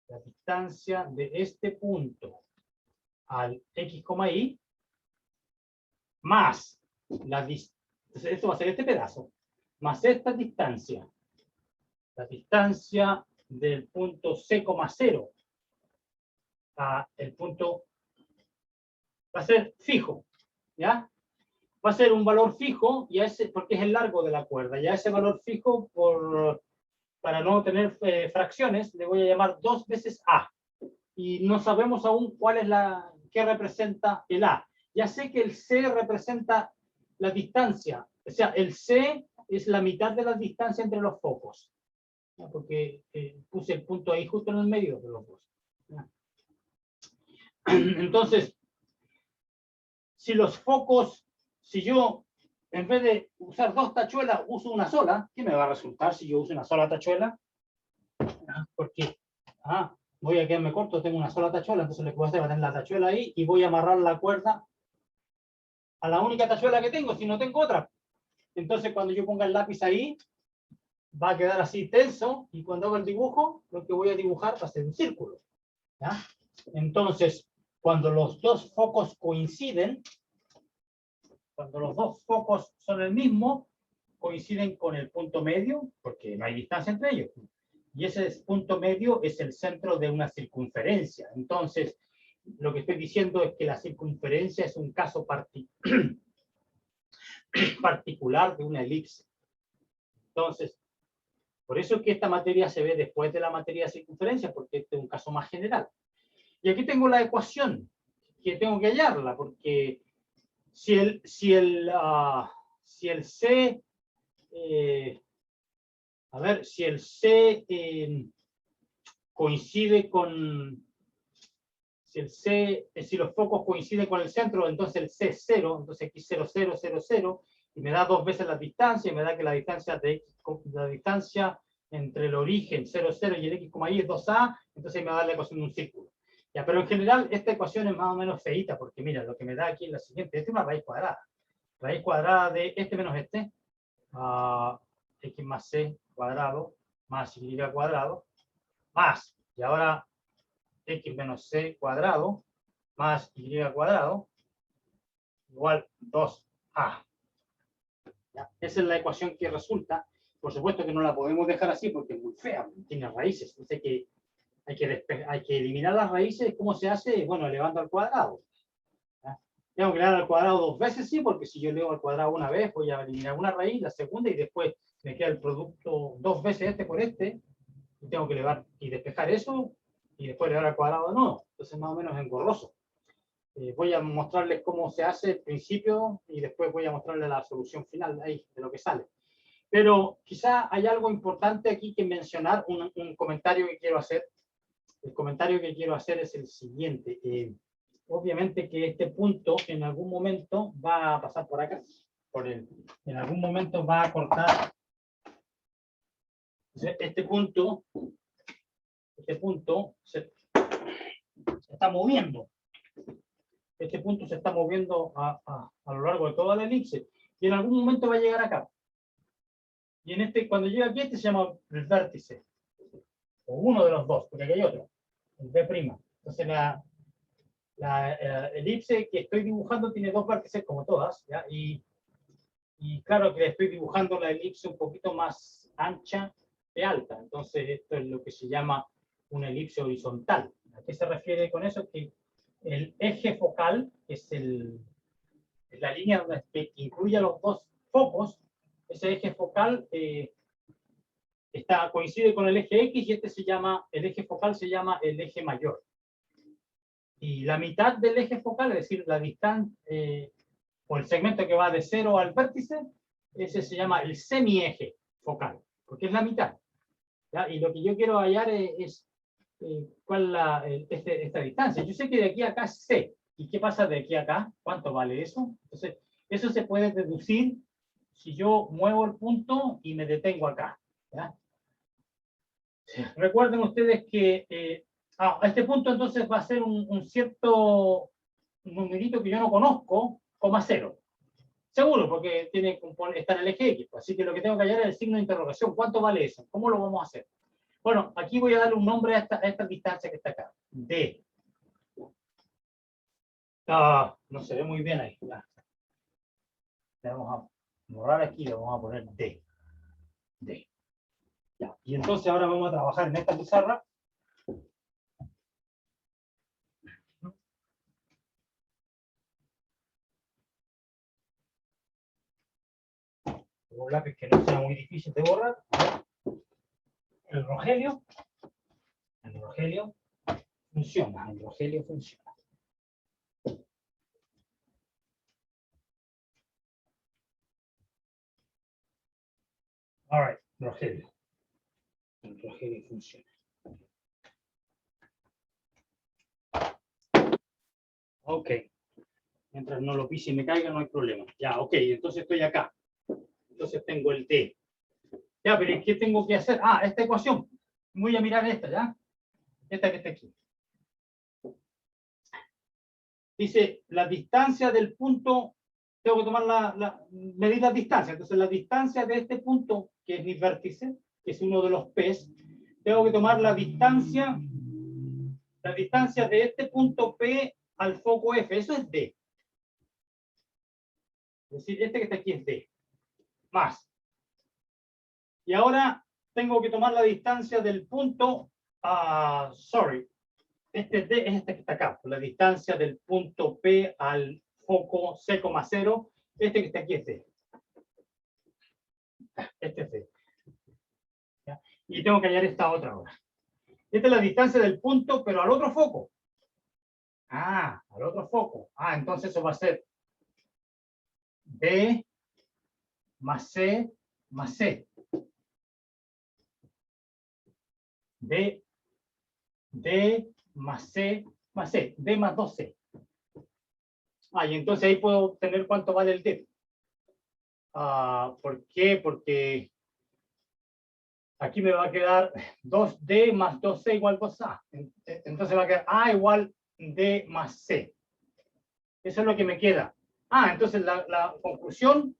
la distancia de este punto al X, Y, más entonces esto va a ser este pedazo, más esta distancia. La distancia del punto C,0 a el punto va a ser fijo, ¿ya? Va a ser un valor fijo, y porque es el largo de la cuerda. Ya ese valor fijo, para no tener fracciones, le voy a llamar 2 veces A. Y no sabemos aún cuál es qué representa el A. Ya sé que el C representa la distancia. O sea, el C es la mitad de la distancia entre los focos. ¿Ya? Porque puse el punto ahí justo en el medio de los dos. ¿Ya? Entonces, si yo, en vez de usar 2 tachuelas, uso una sola, ¿qué me va a resultar si yo uso una sola tachuela? Porque voy a quedarme corto, tengo una sola tachuela, entonces lo que voy a hacer es tener la tachuela ahí y voy a amarrar la cuerda a la única tachuela que tengo, si no tengo otra. Entonces, cuando yo ponga el lápiz ahí, va a quedar así tenso, y cuando hago el dibujo, lo que voy a dibujar va a ser un círculo. ¿Ya? Entonces, cuando los dos focos coinciden, cuando los dos focos son el mismo, coinciden con el punto medio, porque no hay distancia entre ellos. Y ese punto medio es el centro de una circunferencia. Entonces, lo que estoy diciendo es que la circunferencia es un caso particular de una elipse. Entonces, por eso es que esta materia se ve después de la materia de circunferencia, porque este es un caso más general. Y aquí tengo la ecuación, que tengo que hallarla, porque si el C, si el C coincide con, si los focos coinciden con el centro, entonces el C es 0, entonces aquí 0, 0, 0, 0, y me da 2 veces la distancia, y me da que la distancia entre el origen 0, 0 y el X, y es 2A, entonces me va a dar la ecuación de un círculo. Ya, pero en general esta ecuación es más o menos feíta, porque mira, lo que me da aquí es la siguiente. Esta es una raíz cuadrada. Raíz cuadrada de este menos este, X más C cuadrado, más Y cuadrado, más, y ahora X menos C cuadrado, más Y cuadrado, igual 2A. ¿Ya? Esa es la ecuación que resulta. Por supuesto que no la podemos dejar así porque es muy fea, tiene raíces. Entonces hay que eliminar las raíces. ¿Cómo se hace? Bueno, elevando al cuadrado. ¿Ya? Tengo que elevar al cuadrado 2 veces, sí, porque si yo elevo al cuadrado una vez, voy a eliminar una raíz, la segunda, y después me queda el producto 2 veces este por este, y tengo que elevar y despejar eso, y después elevar al cuadrado de nuevo. Entonces más o menos engorroso. Voy a mostrarles cómo se hace el principio, y después voy a mostrarles la solución final ahí, de lo que sale. Pero quizá hay algo importante aquí que mencionar, un comentario que quiero hacer. El comentario que quiero hacer es el siguiente. Obviamente que este punto en algún momento va a pasar por acá. En algún momento va a cortar. Este punto se está moviendo. Este punto se está moviendo a lo largo de toda la elipse. Y en algún momento va a llegar acá. Y cuando llega aquí, este se llama el vértice. O uno de los dos, porque aquí hay otro. El B'. Entonces la elipse que estoy dibujando tiene 2 vértices como todas, ¿ya? Y claro que estoy dibujando la elipse un poquito más ancha de alta. Entonces esto es lo que se llama una elipse horizontal. ¿A qué se refiere con eso? Que el eje focal, que es la línea que incluye a los dos focos, ese eje focal coincide con el eje X, y el eje focal se llama el eje mayor. Y la mitad del eje focal, es decir, la distancia, o el segmento que va de 0 al vértice, ese se llama el semieje focal, porque es la mitad. ¿Ya? Y lo que yo quiero hallar es cuál es esta distancia. Yo sé que de aquí a acá es C. ¿Y qué pasa de aquí a acá? ¿Cuánto vale eso? Entonces, eso se puede deducir si yo muevo el punto y me detengo acá. ¿Ya? Recuerden ustedes que a este punto entonces va a ser un cierto numerito que yo no conozco, 0. Seguro, porque está en el eje X. Así que lo que tengo que hallar es el signo de interrogación. ¿Cuánto vale eso? ¿Cómo lo vamos a hacer? Bueno, aquí voy a darle un nombre a esta distancia que está acá. D. No se ve muy bien ahí. Le vamos a borrar aquí, le vamos a poner D. D. Ya. Y entonces ahora vamos a trabajar en esta pizarra. Un lápiz que no sea muy difícil de borrar. El Rogelio. El Rogelio funciona. El Rogelio funciona. All right, Rogelio. El Rogelio funciona. Ok. Mientras no lo pise y me caiga, no hay problema. Ya, ok. Entonces estoy acá. Entonces tengo el D. Ya, pero ¿qué tengo que hacer? Ah, esta ecuación. Voy a mirar esta, ¿ya? Esta que está aquí. Dice, la distancia del punto, tengo que tomar medir la distancia. Entonces, la distancia de este punto, que es mi vértice, que es uno de los P's, tengo que tomar la distancia de este punto P al foco F. Eso es D. Es decir, este que está aquí es D. Más. Y ahora tengo que tomar la distancia del punto, este D es este que está acá, la distancia del punto P al foco C,0, este que está aquí es D. Este es D. ¿Ya? Y tengo que hallar esta otra ahora. Esta es la distancia del punto, pero al otro foco. Ah, al otro foco. Ah, entonces eso va a ser D más C más C. D más C más C. D más 2C. Ah, y entonces ahí puedo obtener cuánto vale el D. ¿Por qué? Porque aquí me va a quedar 2D más 2C igual 2A. Entonces va a quedar A igual D más C. Eso es lo que me queda. Entonces la conclusión,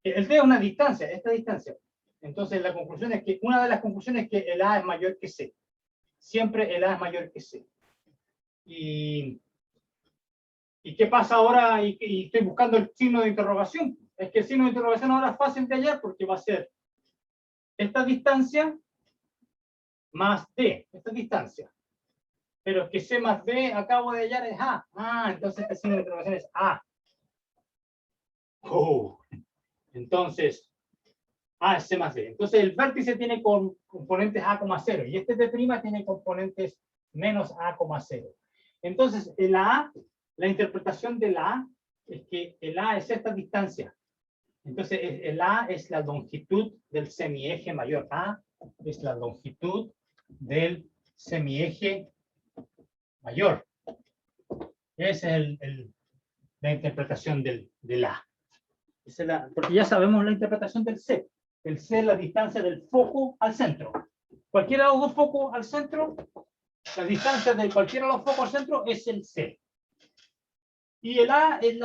el D es una distancia, esta distancia. Entonces la conclusión es que, una de las conclusiones es que el A es mayor que C. Siempre el A es mayor que C. ¿Y qué pasa ahora? Y estoy buscando el signo de interrogación. Es que el signo de interrogación ahora es fácil de hallar porque va a ser esta distancia más D, esta distancia. Pero es que C más D acabo de hallar es A. Entonces este signo de interrogación es A. Entonces, A es C más D. Entonces el vértice tiene componentes A,0 y este D' tiene componentes menos A,0. Entonces el A, la interpretación del A es que el A es esta distancia. Entonces el A es la longitud del semieje mayor. A es la longitud del semieje mayor. Esa es la interpretación del A. Porque ya sabemos la interpretación del C. El C es la distancia del foco al centro. Cualquiera de los dos focos al centro, la distancia de cualquiera de los focos al centro es el C. Y el A es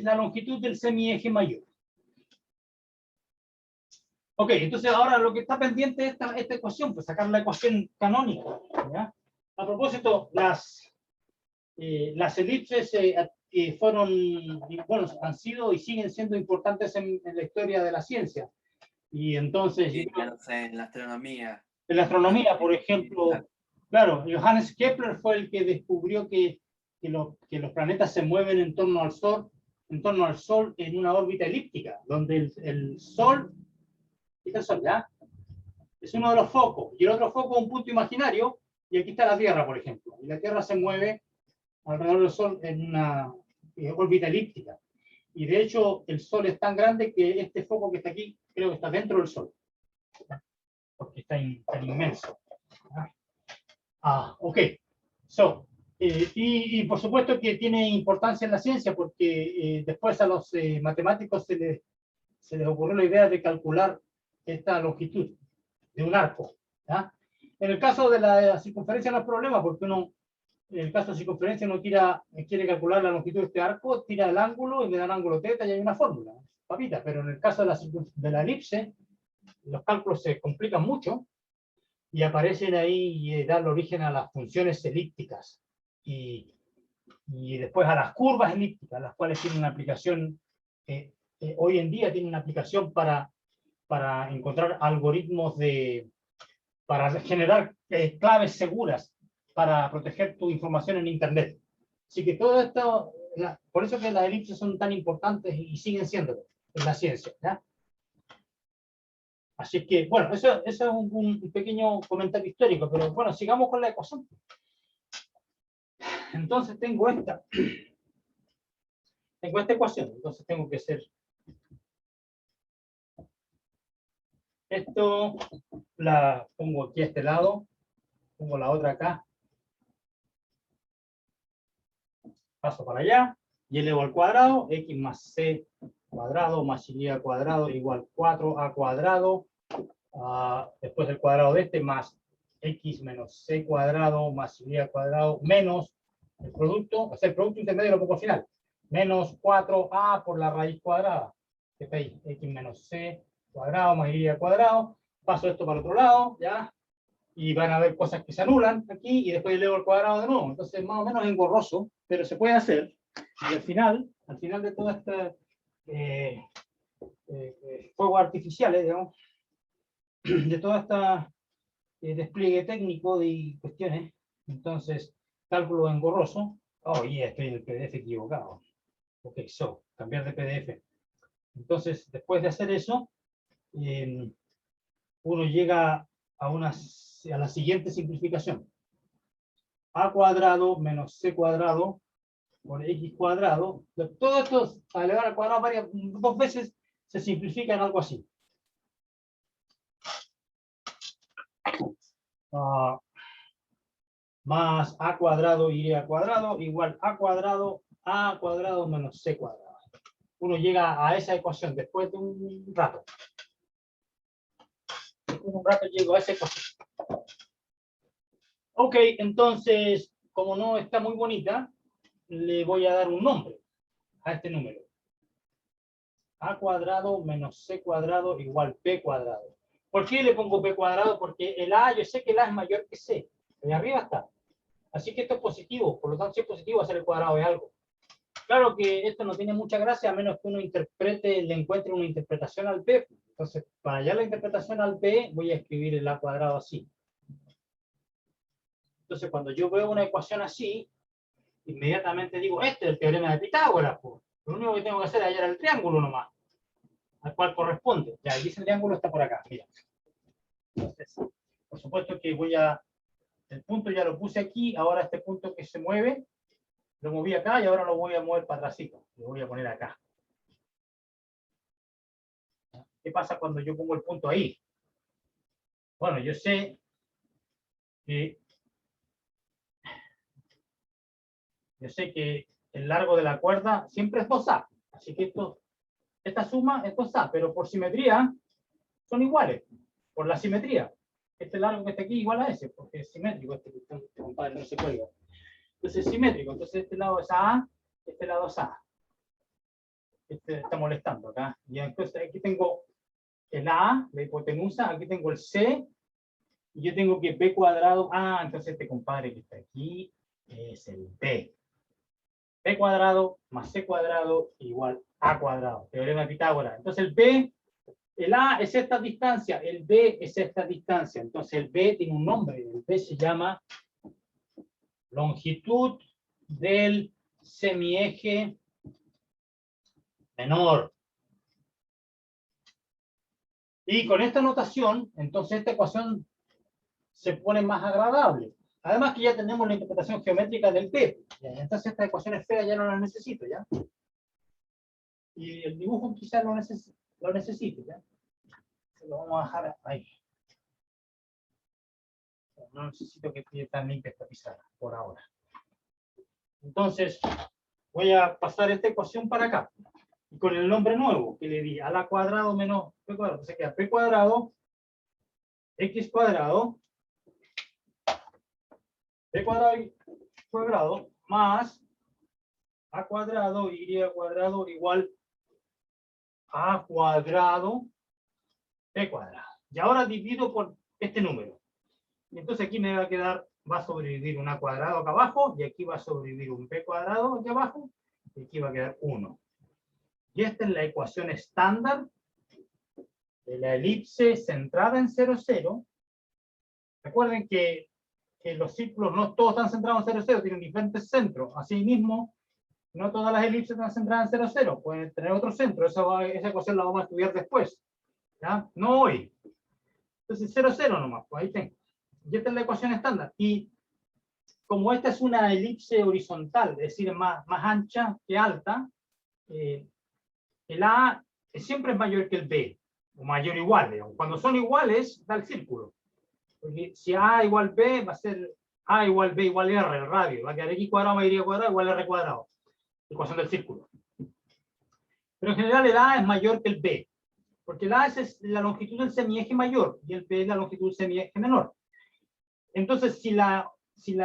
la longitud del semieje mayor. Ok, entonces ahora lo que está pendiente es esta ecuación, pues sacar la ecuación canónica. ¿Ya? A propósito, las elipses fueron, bueno, han sido y siguen siendo importantes en la historia de la ciencia. Y entonces... Sí, en la astronomía. En la astronomía, por ejemplo, claro, Johannes Kepler fue el que descubrió que los planetas se mueven en torno al Sol en una órbita elíptica, donde el Sol, ¿este es el Sol, ya? Es uno de los focos, y el otro foco es un punto imaginario, y aquí está la Tierra, por ejemplo, y la Tierra se mueve alrededor del Sol en una órbita elíptica. Y de hecho, el Sol es tan grande que este foco que está aquí, creo que está dentro del Sol, porque está tan inmenso. Ok. Y por supuesto que tiene importancia en la ciencia, porque después a los matemáticos se les ocurrió la idea de calcular esta longitud de un arco. ¿Ya? En el caso de la circunferencia no es problema, porque en el caso de circunferencia uno quiere calcular la longitud de este arco, tira el ángulo y me da un ángulo θ y hay una fórmula, papita. Pero en el caso de la elipse, los cálculos se complican mucho y aparecen ahí y dan origen a las funciones elípticas y después a las curvas elípticas, las cuales tienen una aplicación hoy en día tiene una aplicación para encontrar algoritmos para generar claves seguras para proteger tu información en Internet. Así que todo esto, por eso que las elipses son tan importantes y siguen siendo en la ciencia, ¿ya? Así que, bueno, eso es un pequeño comentario histórico, pero bueno, sigamos con la ecuación. Entonces tengo esta ecuación, entonces tengo que hacer esto, la pongo aquí a este lado, pongo la otra acá, paso para allá, y elevo al cuadrado, x más c cuadrado más y al cuadrado igual 4a cuadrado, después del cuadrado de este más x menos c cuadrado más y al cuadrado menos el producto, o sea, el producto intermedio lo pongo al final, menos 4a por la raíz cuadrada, que está ahí, x menos c cuadrado más y al cuadrado, paso esto para el otro lado, ¿ya? Y van a haber cosas que se anulan aquí, y después elevo al cuadrado de nuevo, entonces más o menos engorroso, pero se puede hacer, y al final de toda esta fuegos artificiales, digamos, de toda esta despliegue técnico de cuestiones, entonces, cálculo engorroso, estoy en el PDF equivocado, ok, cambiar de PDF, entonces, después de hacer eso, uno llega a la siguiente simplificación, a cuadrado menos c cuadrado por x cuadrado, todo esto a elevar al cuadrado dos veces se simplifica en algo así. Más a cuadrado y a cuadrado igual a cuadrado menos c cuadrado. Uno llega a esa ecuación después de un rato. Después de un rato llego a esa ecuación. Ok, entonces, como no está muy bonita, le voy a dar un nombre a este número. A cuadrado menos c cuadrado igual p cuadrado. ¿Por qué le pongo p cuadrado? Porque el a, yo sé que el a es mayor que c. Ahí arriba está. Así que esto es positivo. Por lo tanto, si es positivo, va a ser el cuadrado de algo. Claro que esto no tiene mucha gracia a menos que uno le encuentre una interpretación al p. Entonces, para hallar la interpretación al p, voy a escribir el a cuadrado así. Entonces, cuando yo veo una ecuación así, inmediatamente digo, este es el teorema de Pitágoras. Pues. Lo único que tengo que hacer es hallar el triángulo nomás, al cual corresponde. Ya, y ese triángulo está por acá, mira. Entonces, por supuesto que el punto ya lo puse aquí, ahora este punto que se mueve, lo moví acá y ahora lo voy a mover para atrásito. Lo voy a poner acá. ¿Qué pasa cuando yo pongo el punto ahí? Bueno, yo sé que el largo de la cuerda siempre es 2A. Así que esta suma es 2A, pero por simetría son iguales. Por la simetría. Este largo que está aquí igual a ese, porque es simétrico. Este compadre no se cuelga. Entonces es simétrico. Entonces este lado es A, este lado es A. Este está molestando acá. Y entonces aquí tengo el A, la hipotenusa, aquí tengo el C, y yo tengo que B cuadrado. Entonces este compadre que está aquí es el B. B cuadrado más C cuadrado igual A cuadrado. Teorema de Pitágoras. Entonces el A es esta distancia, el B es esta distancia. Entonces el B tiene un nombre. El B se llama longitud del semieje menor. Y con esta notación, entonces esta ecuación se pone más agradable. Además que ya tenemos la interpretación geométrica del P. Entonces estas ecuaciones feas ya no las necesito, ¿ya? Y el dibujo quizás lo necesite, ¿ya? Lo vamos a dejar ahí. No necesito que quede tan limpia esta pizarra, por ahora. Entonces, voy a pasar esta ecuación para acá. Y con el nombre nuevo, que le di a la cuadrado menos p cuadrado, se queda p cuadrado, x cuadrado, p cuadrado más a cuadrado y cuadrado igual a cuadrado p cuadrado. Y ahora divido por este número. Y entonces aquí me va a quedar, va a sobrevivir un a cuadrado acá abajo, y aquí va a sobrevivir un p cuadrado aquí abajo, y aquí va a quedar 1. Y esta es la ecuación estándar de la elipse centrada en 0, 0. Recuerden que los círculos no todos están centrados en 0, 0, tienen diferentes centros. Asimismo, no todas las elipses están centradas en 0, 0. Pueden tener otro centro. Esa ecuación la vamos a estudiar después. ¿Ya? No hoy. Entonces 0, 0 nomás. Pues ahí tengo. Y esta es la ecuación estándar. Y como esta es una elipse horizontal, es decir, más ancha que alta, el A siempre es mayor que el B, o mayor o igual, digamos. Cuando son iguales, da el círculo. Porque si A igual B, va a ser A igual B igual R, el radio. Va a quedar X cuadrado más Y cuadrado igual R cuadrado. Ecuación del círculo. Pero en general el A es mayor que el B. Porque el A es la longitud del semieje mayor y el B es la longitud del semieje menor. Entonces, si la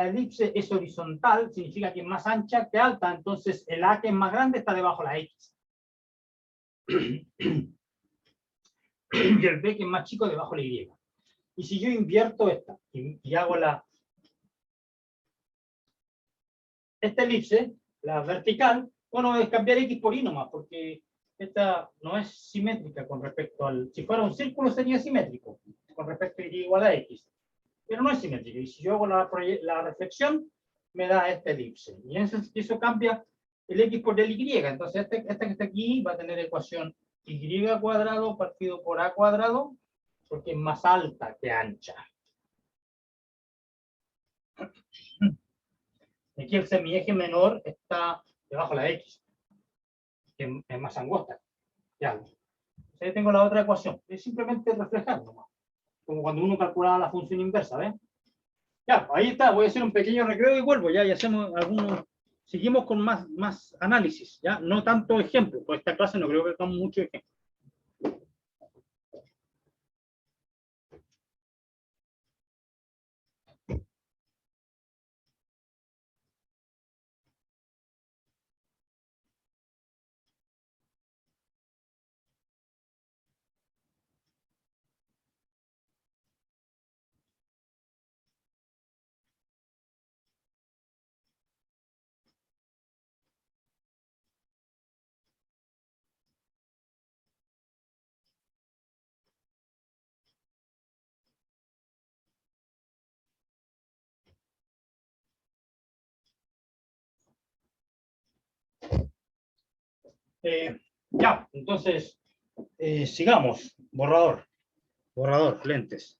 elipse es horizontal, significa que es más ancha que alta, entonces el A que es más grande está debajo de la X. Y el B que es más chico debajo de la Y. Y si yo invierto esta y hago esta elipse, la vertical, bueno, es cambiar X por Y nomás, porque esta no es simétrica con respecto al... Si fuera un círculo sería simétrico, con respecto a Y igual a X. Pero no es simétrico. Y si yo hago la reflexión, me da esta elipse. Y eso cambia el X por el Y. Entonces, esta que está aquí va a tener ecuación Y cuadrado partido por A cuadrado, porque es más alta que ancha. Aquí el semieje menor está debajo de la X, que es más angosta. Ya. Entonces, tengo la otra ecuación. Es simplemente reflejar nomás. Como cuando uno calculaba la función inversa, ¿ves? Ya, ahí está, voy a hacer un pequeño recreo y vuelvo, ya, y hacemos algunos, seguimos con más análisis, ya, no tanto ejemplo, pues esta clase no creo que tengamos mucho ejemplo. Ya, entonces, sigamos. Borrador, lentes.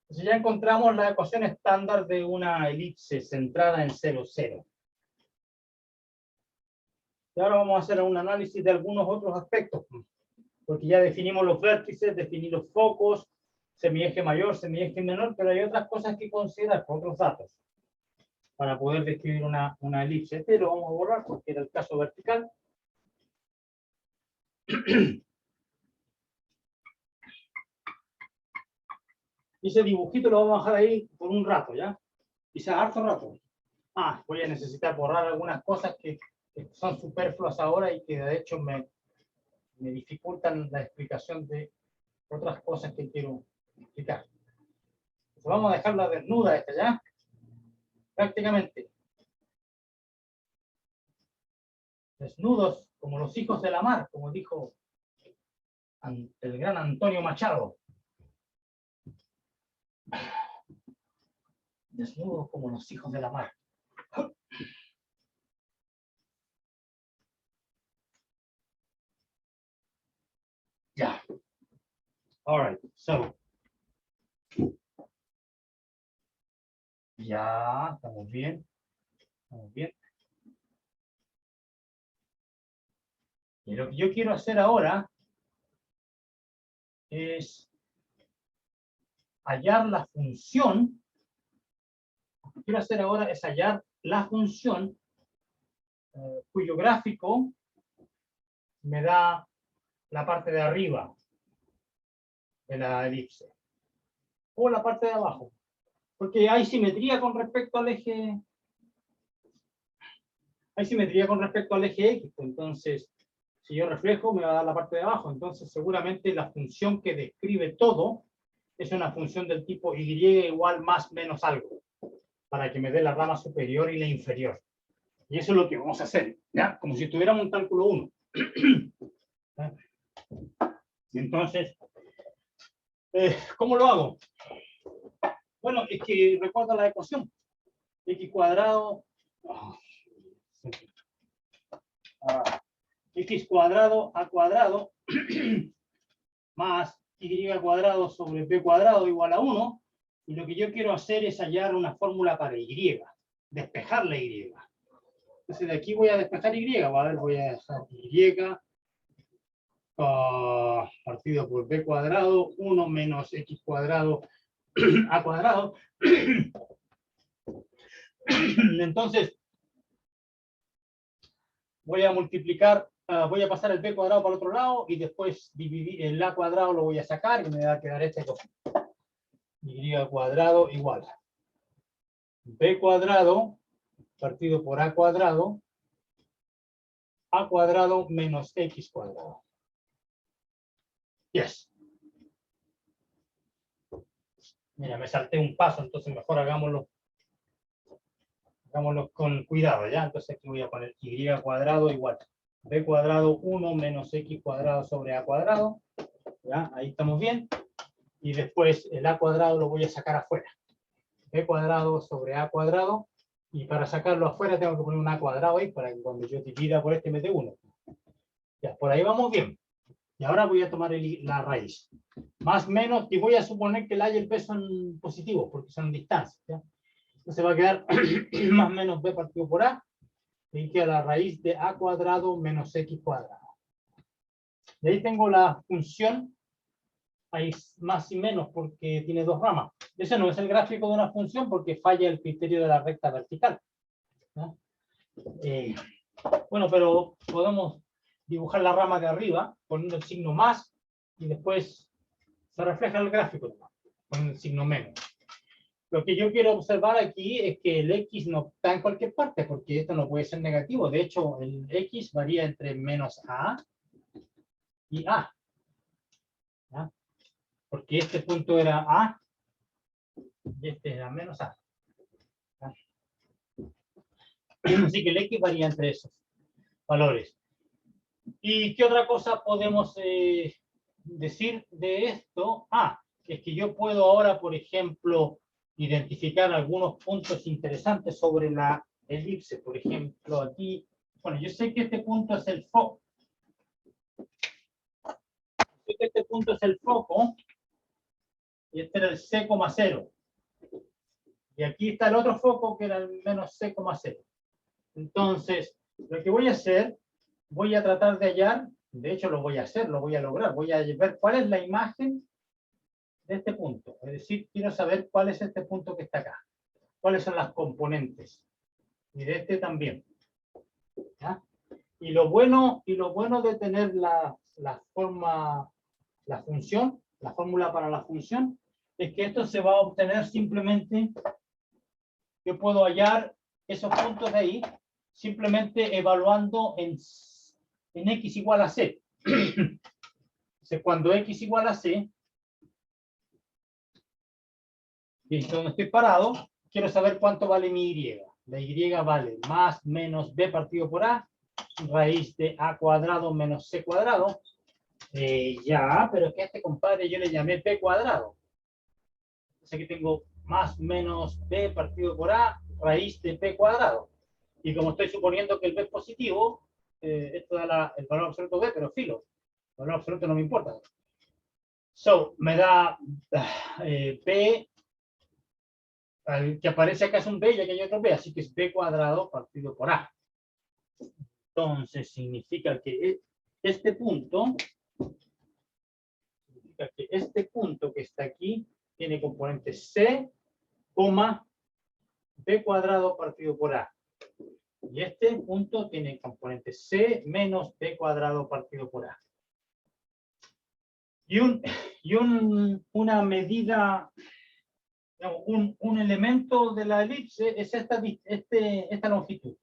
Entonces ya encontramos la ecuación estándar de una elipse centrada en 0, 0. Y ahora vamos a hacer un análisis de algunos otros aspectos, porque ya definimos los vértices, definí los focos, semieje mayor, semieje menor, pero hay otras cosas que considerar, otros datos, para poder describir una elipse. Este lo vamos a borrar porque era el caso vertical. Y ese dibujito lo vamos a dejar ahí por un rato, ¿ya? Quizás harto rato. Voy a necesitar borrar algunas cosas que son superfluas ahora y que de hecho me dificultan la explicación de otras cosas que quiero explicar. Entonces vamos a dejarla desnuda esta, ¿ya? Prácticamente. Desnudos como los hijos de la mar, como dijo el gran Antonio Machado. Desnudos como los hijos de la mar. Ya. All right. So. Ya, estamos bien. Estamos bien. Y lo que yo quiero hacer ahora es hallar la función. Lo que quiero hacer ahora es hallar la función cuyo gráfico me da la parte de arriba de la elipse o la parte de abajo, porque hay simetría con respecto al eje, X, entonces si yo reflejo me va a dar la parte de abajo, entonces seguramente la función que describe todo es una función del tipo Y igual más menos algo, para que me dé la rama superior y la inferior. Y eso es lo que vamos a hacer, ¿ya? Como si tuviéramos un cálculo 1. Y entonces, ¿cómo lo hago? Bueno, es que recuerda la ecuación. X cuadrado, X cuadrado a cuadrado más Y cuadrado sobre B cuadrado igual a 1. Y lo que yo quiero hacer es hallar una fórmula para Y, despejar la Y. Entonces de aquí voy a despejar Y, ¿vale? Voy a dejar Y partido por B cuadrado, 1 menos X cuadrado a cuadrado. Entonces, voy a multiplicar, voy a pasar el B cuadrado para el otro lado y después dividir el A cuadrado, lo voy a sacar y me va a quedar este cosa. Y cuadrado igual B cuadrado partido por A cuadrado menos X cuadrado. Yes. Mira, me salté un paso, entonces mejor hagámoslo con cuidado, ¿ya? Entonces aquí voy a poner Y cuadrado igual B cuadrado 1 menos X cuadrado sobre A cuadrado. ¿Ya? Ahí estamos bien. Y después el A cuadrado lo voy a sacar afuera. B cuadrado sobre A cuadrado. Y para sacarlo afuera tengo que poner un A cuadrado ahí para que cuando yo divida por este me dé 1. Ya, por ahí vamos bien. Y ahora voy a tomar la raíz. Más menos, y voy a suponer que el A y el B son positivos, porque son distancias. ¿Ya? Entonces va a quedar más menos B partido por A. Y queda la raíz de A cuadrado menos X cuadrado. Y ahí tengo la función. Hay más y menos porque tiene dos ramas. Ese no es el gráfico de una función porque falla el criterio de la recta vertical. ¿No? Bueno, pero podemos dibujar la rama de arriba poniendo el signo más y después se refleja el gráfico poniendo el signo menos. Lo que yo quiero observar aquí es que el X no está en cualquier parte porque esto no puede ser negativo. De hecho, el X varía entre menos A y A. ¿Ya? Porque este punto era A y este era menos A. Así que el X varía entre esos valores. ¿Y qué otra cosa podemos decir de esto? Es que yo puedo ahora, por ejemplo, identificar algunos puntos interesantes sobre la elipse. Por ejemplo, aquí, bueno, yo sé que este punto es el foco. Sé que este punto es el foco. Y este era el C,0. Y aquí está el otro foco que era el menos C,0. Entonces, lo que voy a hacer, voy a tratar de hallar, de hecho lo voy a hacer, lo voy a lograr, voy a ver cuál es la imagen de este punto. Es decir, quiero saber cuál es este punto que está acá. Cuáles son las componentes. Y de este también. ¿Ya? Y lo bueno de tener la fórmula para la función, es que esto se va a obtener simplemente, yo puedo hallar esos puntos de ahí, simplemente evaluando en X igual a C. Entonces, cuando X igual a C, y donde estoy parado, quiero saber cuánto vale mi Y. La Y vale más menos B partido por A, raíz de A cuadrado menos C cuadrado. Ya, pero es que a este compadre yo le llamé P cuadrado. Entonces aquí tengo más menos B partido por A, raíz de P cuadrado. Y como estoy suponiendo que el B es positivo, esto da el valor absoluto B, pero filo. El valor absoluto no me importa. So, me da B, que aparece acá es un B y aquí hay otro B, así que es B cuadrado partido por A. Entonces significa que este punto que está aquí tiene componente C, B cuadrado partido por A. Y este punto tiene componente C menos B cuadrado partido por A. Y una medida, un elemento de la elipse es esta longitud.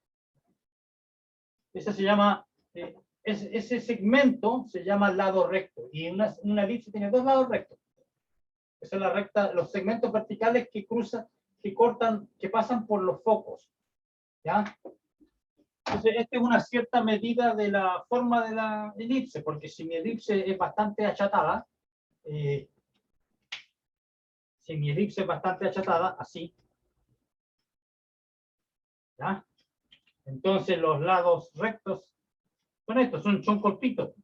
Ese se llama, ese segmento se llama lado recto. Y una elipse tiene dos lados rectos. Esa es la recta, los segmentos verticales que cruzan, que cortan, que pasan por los focos. ¿Ya? Entonces, esta es una cierta medida de la forma de la elipse, porque si mi elipse es bastante achatada, así, ¿ya? Entonces los lados rectos son estos, son cortitos.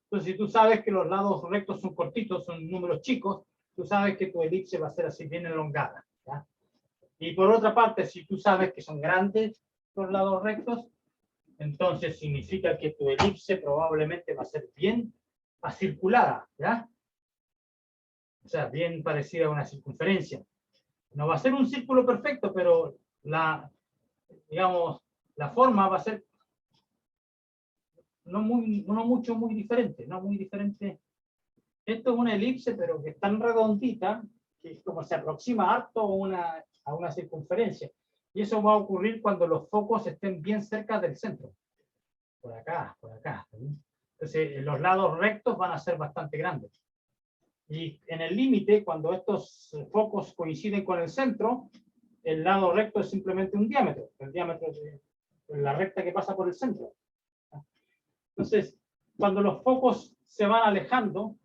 Entonces, si tú sabes que los lados rectos son cortitos, son números chicos, tú sabes que tu elipse va a ser así bien elongada, ¿ya? Y por otra parte, si tú sabes que son grandes los lados rectos, entonces significa que tu elipse probablemente va a ser bien acirculada, ¿ya? O sea, bien parecida a una circunferencia. No va a ser un círculo perfecto, pero digamos, la forma va a ser no muy diferente. Esto es una elipse, pero que es tan redondita que como se aproxima harto a una circunferencia. Y eso va a ocurrir cuando los focos estén bien cerca del centro. Por acá. Entonces, los lados rectos van a ser bastante grandes. Y en el límite, cuando estos focos coinciden con el centro, el lado recto es simplemente un diámetro, el diámetro de la recta que pasa por el centro. Entonces, cuando los focos se van alejando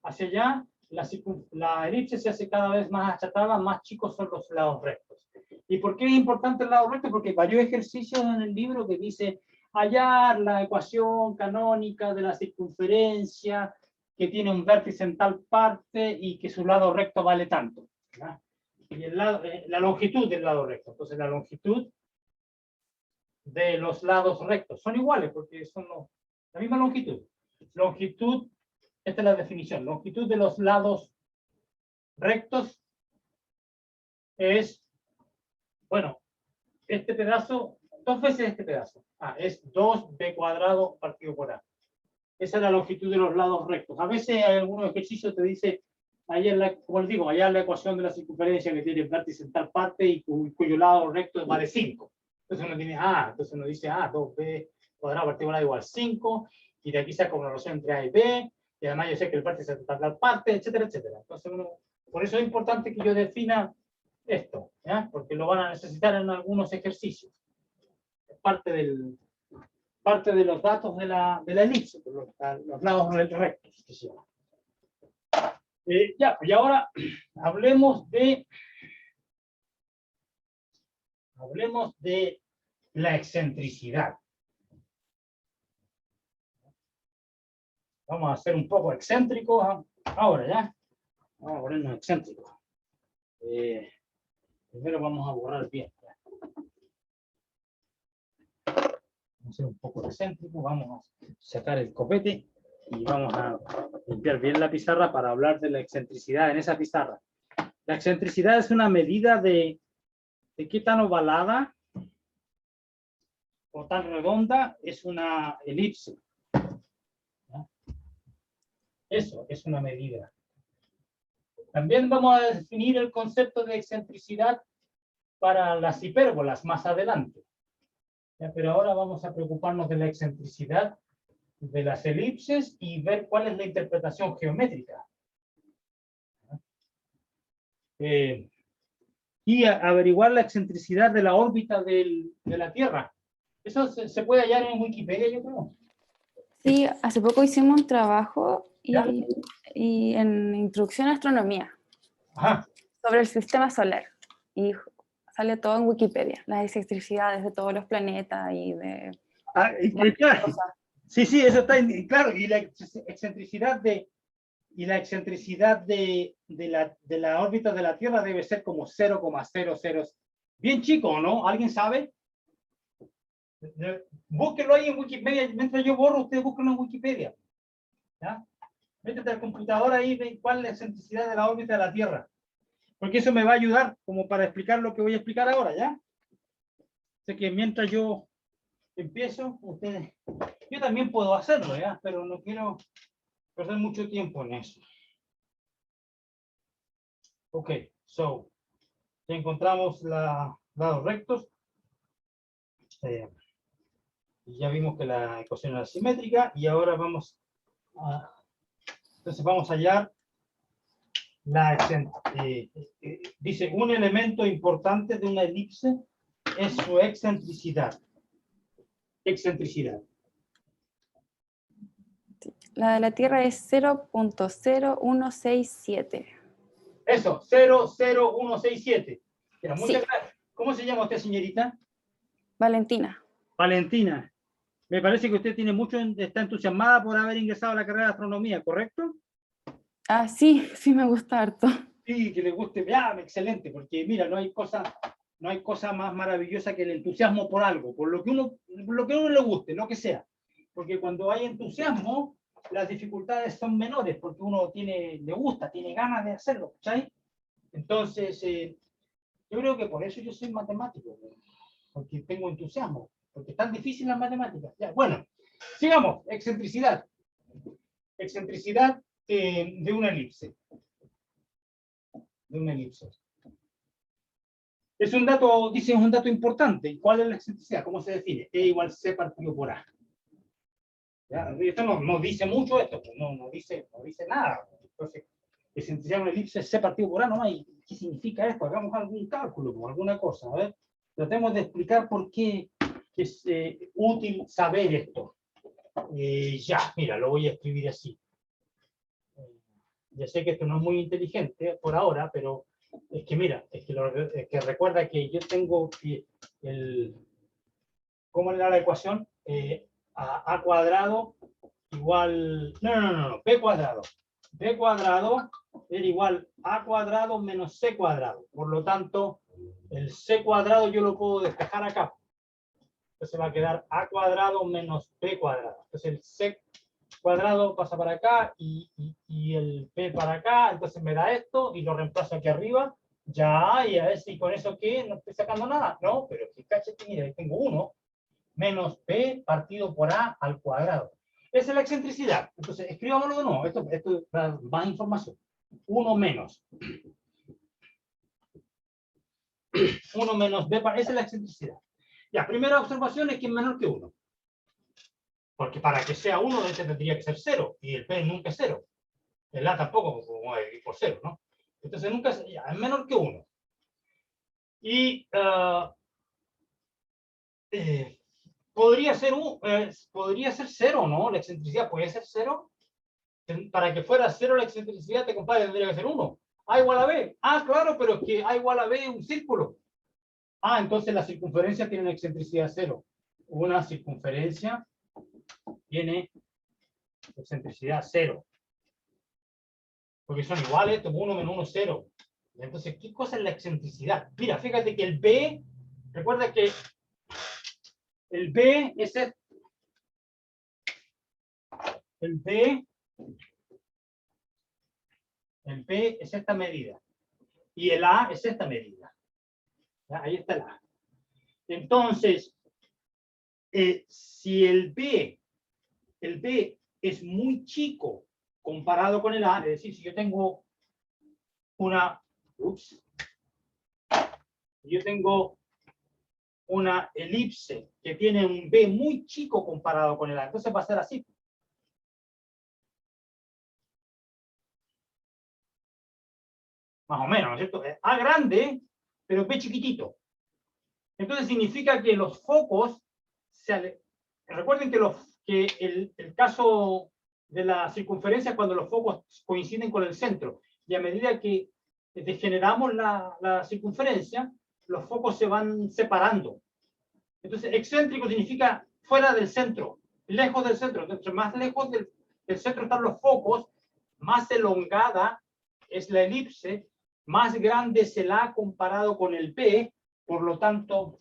hacia allá, la elipse se hace cada vez más achatada, más chicos son los lados rectos. ¿Y por qué es importante el lado recto? Porque hay varios ejercicios en el libro que dice hallar la ecuación canónica de la circunferencia que tiene un vértice en tal parte y que su lado recto vale tanto, ¿verdad? Y la longitud del lado recto. Entonces, la longitud de los lados rectos son iguales porque son la misma longitud. Longitud, esta es la definición. Longitud de los lados rectos es, bueno, este pedazo, 2 veces este pedazo. Es 2b cuadrado partido por a. Esa es la longitud de los lados rectos. A veces hay algunos ejercicios que te dice, como les digo, allá la ecuación de la circunferencia que tiene el vértice en tal parte y cuyo lado recto vale 5. Entonces uno tiene entonces uno dice, 2b cuadrado partido por a igual 5, y de aquí saco una relación entre a y b, y además yo sé que el vértice en tal parte, etcétera, etcétera. Entonces por eso es importante que yo defina esto, ¿ya? Porque lo van a necesitar en algunos ejercicios. Es parte de los datos de la elipse, los lados rectos. Ya, y ahora hablemos de la excentricidad. Vamos a ser un poco excéntricos ahora, ¿ya? Vamos a ponernos excéntricos. Primero vamos a borrar bien. Vamos a ser un poco excéntricos, vamos a sacar el copete y vamos a limpiar bien la pizarra para hablar de la excentricidad en esa pizarra. La excentricidad es una medida de qué tan ovalada o tan redonda es una elipse. ¿Ya? Eso es una medida. También vamos a definir el concepto de excentricidad para las hipérbolas más adelante. ¿Ya? Pero ahora vamos a preocuparnos de la excentricidad de las elipses y ver cuál es la interpretación geométrica. Y averiguar la excentricidad de la órbita de la Tierra. Eso se puede hallar en Wikipedia, yo creo. Sí, hace poco hicimos un trabajo ¿Ya? y en Introducción a Astronomía sobre el sistema solar. Y sale todo en Wikipedia, las excentricidades de todos los planetas y de... Claro. Sí, eso está claro. Y la excentricidad de la órbita de la Tierra debe ser como 0,00. Bien chico, ¿no? ¿Alguien sabe? Búsquenlo ahí en Wikipedia. Mientras yo borro, ustedes búsquenlo en Wikipedia. ¿Ya? Métete al computador ahí y ve cuál es la excentricidad de la órbita de la Tierra. Porque eso me va a ayudar como para explicar lo que voy a explicar ahora, ¿ya? Así que mientras yo empiezo, ustedes... Yo también puedo hacerlo, ¿ya? Pero no quiero perder mucho tiempo en eso. Ok, so, ya encontramos los lados rectos. Ya vimos que la ecuación era simétrica y ahora vamos a hallar dice, un elemento importante de una elipse es su excentricidad. excentricidad. La de la Tierra es 0.0167. Eso, 00167. Ya, muchas Sí. gracias. ¿Cómo se llama usted, señorita? Valentina. Valentina. Me parece que usted tiene mucho, está entusiasmada por haber ingresado a la carrera de astronomía, ¿correcto? Ah, sí, sí me gusta harto. Sí, que le guste. Ya, excelente, porque mira, no hay cosa más maravillosa que el entusiasmo por algo, por lo que a uno le guste, lo que sea. Porque cuando hay entusiasmo, las dificultades son menores, porque uno le gusta, tiene ganas de hacerlo, ¿sabes? Entonces, yo creo que por eso yo soy matemático, porque tengo entusiasmo, porque es tan difícil las matemáticas. Ya, bueno, sigamos. Excentricidad. Excentricidad de una elipse. De una elipse. Es un dato, dice, es un dato importante. ¿Cuál es la excentricidad? ¿Cómo se define? E igual C partido por A. ¿Ya? Esto no dice mucho esto, no dice nada. Entonces, excentricidad de una elipse es C partido por A nomás. ¿Y qué significa esto? Hagamos algún cálculo o alguna cosa. A ver, tratemos de explicar por qué es útil saber esto. Ya, mira, lo voy a escribir así. Ya sé que esto no es muy inteligente por ahora, pero es que mira, es que recuerda que yo tengo ¿cómo era la ecuación? A cuadrado igual, no, b cuadrado. B cuadrado era igual a cuadrado menos c cuadrado. Por lo tanto, el c cuadrado yo lo puedo despejar acá. Entonces va a quedar a cuadrado menos b cuadrado. Entonces el c cuadrado pasa para acá y el p para acá, entonces me da esto y lo reemplazo aquí arriba, ya, y a ver si con eso ¿qué? No estoy sacando nada, no, pero que cáchate, mira, tengo 1 menos p partido por a al cuadrado. Esa es la excentricidad. Entonces, escribámoslo de nuevo, esto da más información. 1 menos 1 menos b, esa es la excentricidad. Ya, primera observación es que es menor que 1. Porque para que sea 1, este tendría que ser 0, y el P nunca es 0. El A tampoco, como es por 0, ¿no? Entonces nunca es menor que 1. Y podría ser 0, ¿no? La excentricidad puede ser 0. Para que fuera 0 la excentricidad, compadre, tendría que ser 1. A igual a B. Ah, claro, pero es que A igual a B es un círculo. Ah, entonces la circunferencia tiene una excentricidad 0. Una circunferencia tiene excentricidad 0. Porque son iguales, 1 menos 1, 0. Entonces, ¿qué cosa es la excentricidad? Mira, fíjate que el B, recuerda que el B es el B es esta medida. Y el A es esta medida. ¿Ya? Ahí está el A. Entonces, si el B es muy chico comparado con el A, es decir, si yo tengo una elipse que tiene un B muy chico comparado con el A, entonces va a ser así. Más o menos, ¿no es cierto? A grande, pero B chiquitito. Entonces significa que los focos, recuerden que el caso de la circunferencia es cuando los focos coinciden con el centro. Y a medida que degeneramos la circunferencia, los focos se van separando. Entonces, excéntrico significa fuera del centro, lejos del centro. Entonces, más lejos del centro están los focos, más elongada es la elipse, más grande es el A comparado con el B, por lo tanto,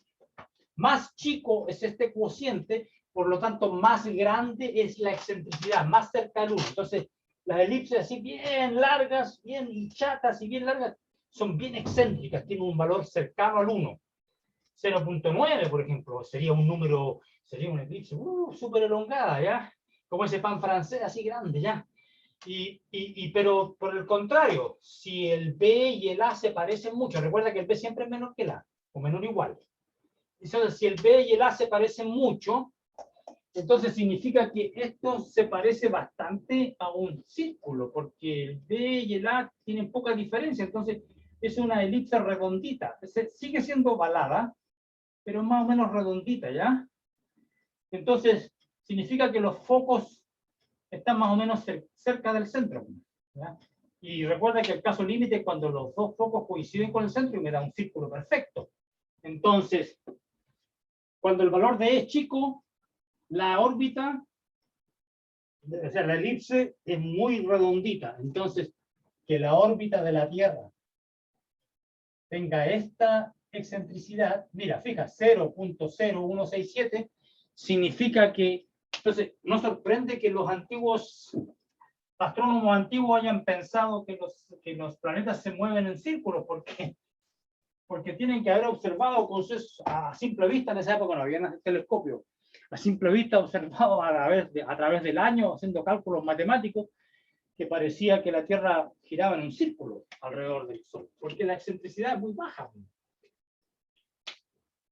más chico es este cociente, por lo tanto, más grande es la excentricidad, más cerca del 1. Entonces, las elipses así bien largas, bien chatas y bien largas, son bien excéntricas, tienen un valor cercano al 1. 0.9, por ejemplo, sería una elipse súper elongada, ¿ya? Como ese pan francés así grande, ¿ya? Pero por el contrario, si el B y el A se parecen mucho, recuerda que el B siempre es menor que el A, o menor o igual. Entonces, si el B y el A se parecen mucho, entonces significa que esto se parece bastante a un círculo, porque el B y el A tienen poca diferencia, entonces es una elipse redondita. Sigue siendo ovalada, pero más o menos redondita, ¿ya? entonces significa que los focos están más o menos cerca del centro, ¿ya? Y recuerda que el caso límite es cuando los dos focos coinciden con el centro y me da un círculo perfecto. Entonces, cuando el valor de E es chico, la órbita, o sea, la elipse es muy redondita. Entonces, que la órbita de la Tierra tenga esta excentricidad, mira, fija, 0.0167, significa que, entonces, no sorprende que los antiguos astrónomos antiguos hayan pensado que los planetas se mueven en círculos, porque tienen que haber observado a simple vista, en esa época no había telescopio, a simple vista observado a través del año, haciendo cálculos matemáticos, que parecía que la Tierra giraba en un círculo alrededor del Sol, porque la excentricidad es muy baja.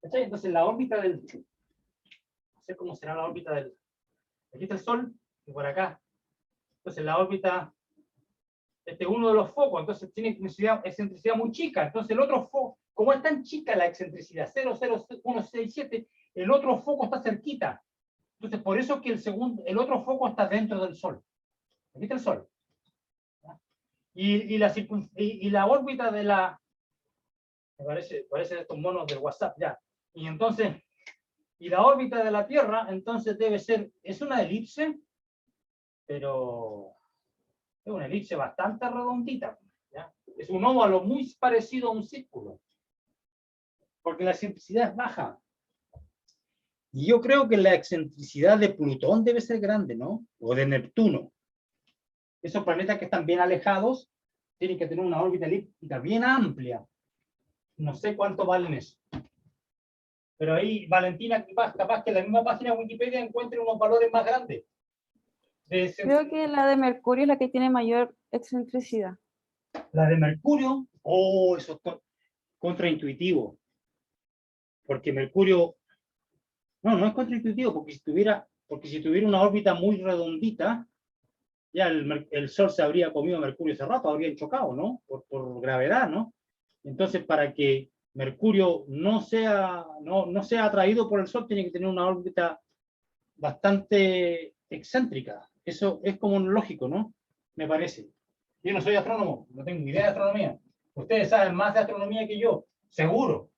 Entonces la órbita del... No sé cómo será la órbita del... Aquí está el Sol, y por acá. Entonces la órbita... Este es uno de los focos, entonces tiene excentricidad muy chica. Entonces el otro foco, como es tan chica la excentricidad, 0,0167, el otro foco está cerquita. Entonces por eso que el otro foco está dentro del Sol. Aquí está el Sol. Y la órbita de la... Me parece estos monos del WhatsApp, ya. Y entonces, y la órbita de la Tierra, entonces debe ser, es una elipse, pero es una elipse bastante redondita, ¿ya? Es un óvalo muy parecido a un círculo, porque la excentricidad es baja. Y yo creo que la excentricidad de Plutón debe ser grande, ¿no? O de Neptuno. Esos planetas que están bien alejados tienen que tener una órbita elíptica bien amplia. No sé cuánto valen eso. Pero ahí, Valentina, capaz que en la misma página de Wikipedia encuentre unos valores más grandes. Creo que la de Mercurio es la que tiene mayor excentricidad. La de Mercurio, eso es contraintuitivo. Porque Mercurio, no es contraintuitivo, porque si tuviera una órbita muy redondita, ya el Sol se habría comido a Mercurio hace rato, habrían chocado, ¿no? Por gravedad, ¿no? Entonces, para que Mercurio no sea atraído por el Sol, tiene que tener una órbita bastante excéntrica. Eso es como lógico, ¿no? Me parece. Yo no soy astrónomo, no tengo idea de astronomía. Ustedes saben más de astronomía que yo, seguro.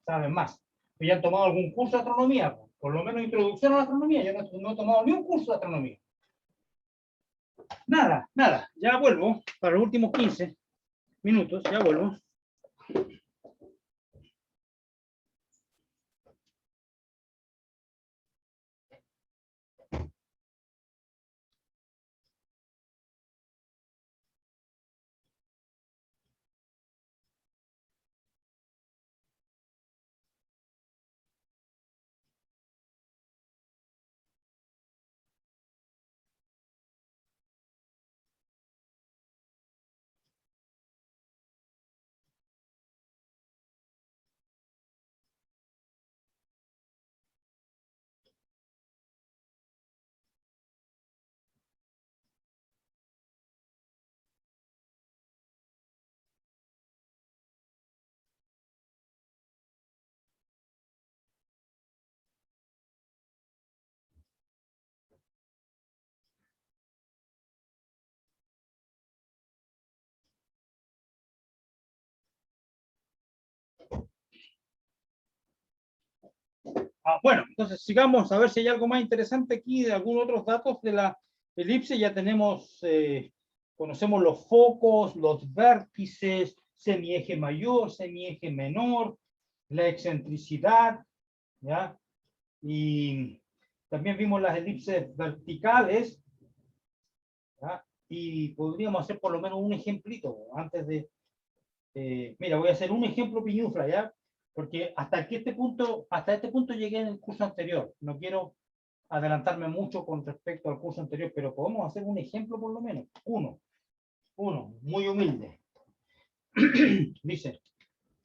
Saben más. ¿Ya han tomado algún curso de astronomía? Por lo menos introducción a la astronomía. Yo no he tomado ni un curso de astronomía. Nada. Ya vuelvo para los últimos 15 minutos. Ya vuelvo. Bueno, entonces sigamos a ver si hay algo más interesante aquí de algunos otros datos de la elipse. Ya tenemos, conocemos los focos, los vértices, semieje mayor, semieje menor, la excentricidad, ¿ya? Y también vimos las elipses verticales, ¿ya? Y podríamos hacer por lo menos un ejemplito antes de... mira, voy a hacer un ejemplo piñufla, ¿ya? Porque hasta este punto llegué en el curso anterior. No quiero adelantarme mucho con respecto al curso anterior, pero podemos hacer un ejemplo por lo menos. Uno, muy humilde. Dice,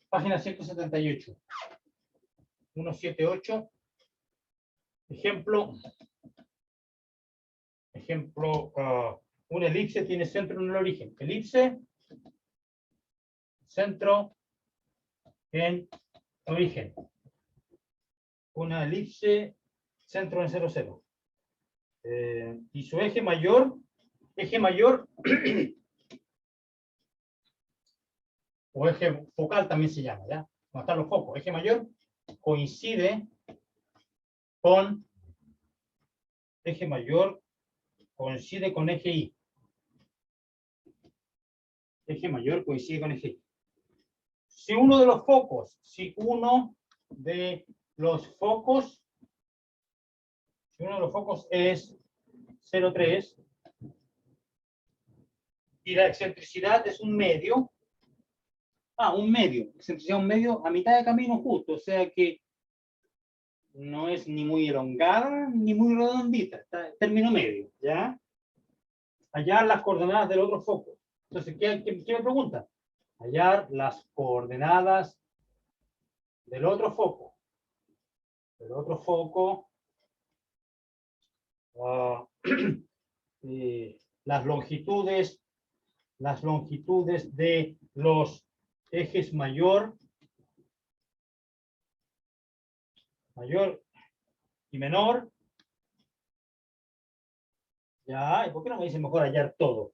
página 178. 178. Ejemplo, una elipse tiene centro en el origen. Elipse, centro en origen. Una elipse, centro en 0, 0. Y su eje mayor o eje focal también se llama, ¿ya? No están los focos. Eje mayor coincide con eje Y. Eje mayor coincide con eje Y. Si uno de los focos es 0,3 y la excentricidad es un medio, excentricidad un medio a mitad de camino justo, o sea que no es ni muy elongada ni muy redondita, está en término medio, ¿ya? Hallar las coordenadas del otro foco. Entonces, ¿qué me pregunta? Hallar las coordenadas del otro foco. Las longitudes de los ejes mayor y menor. Ya, ¿y por qué no me dice mejor hallar todo?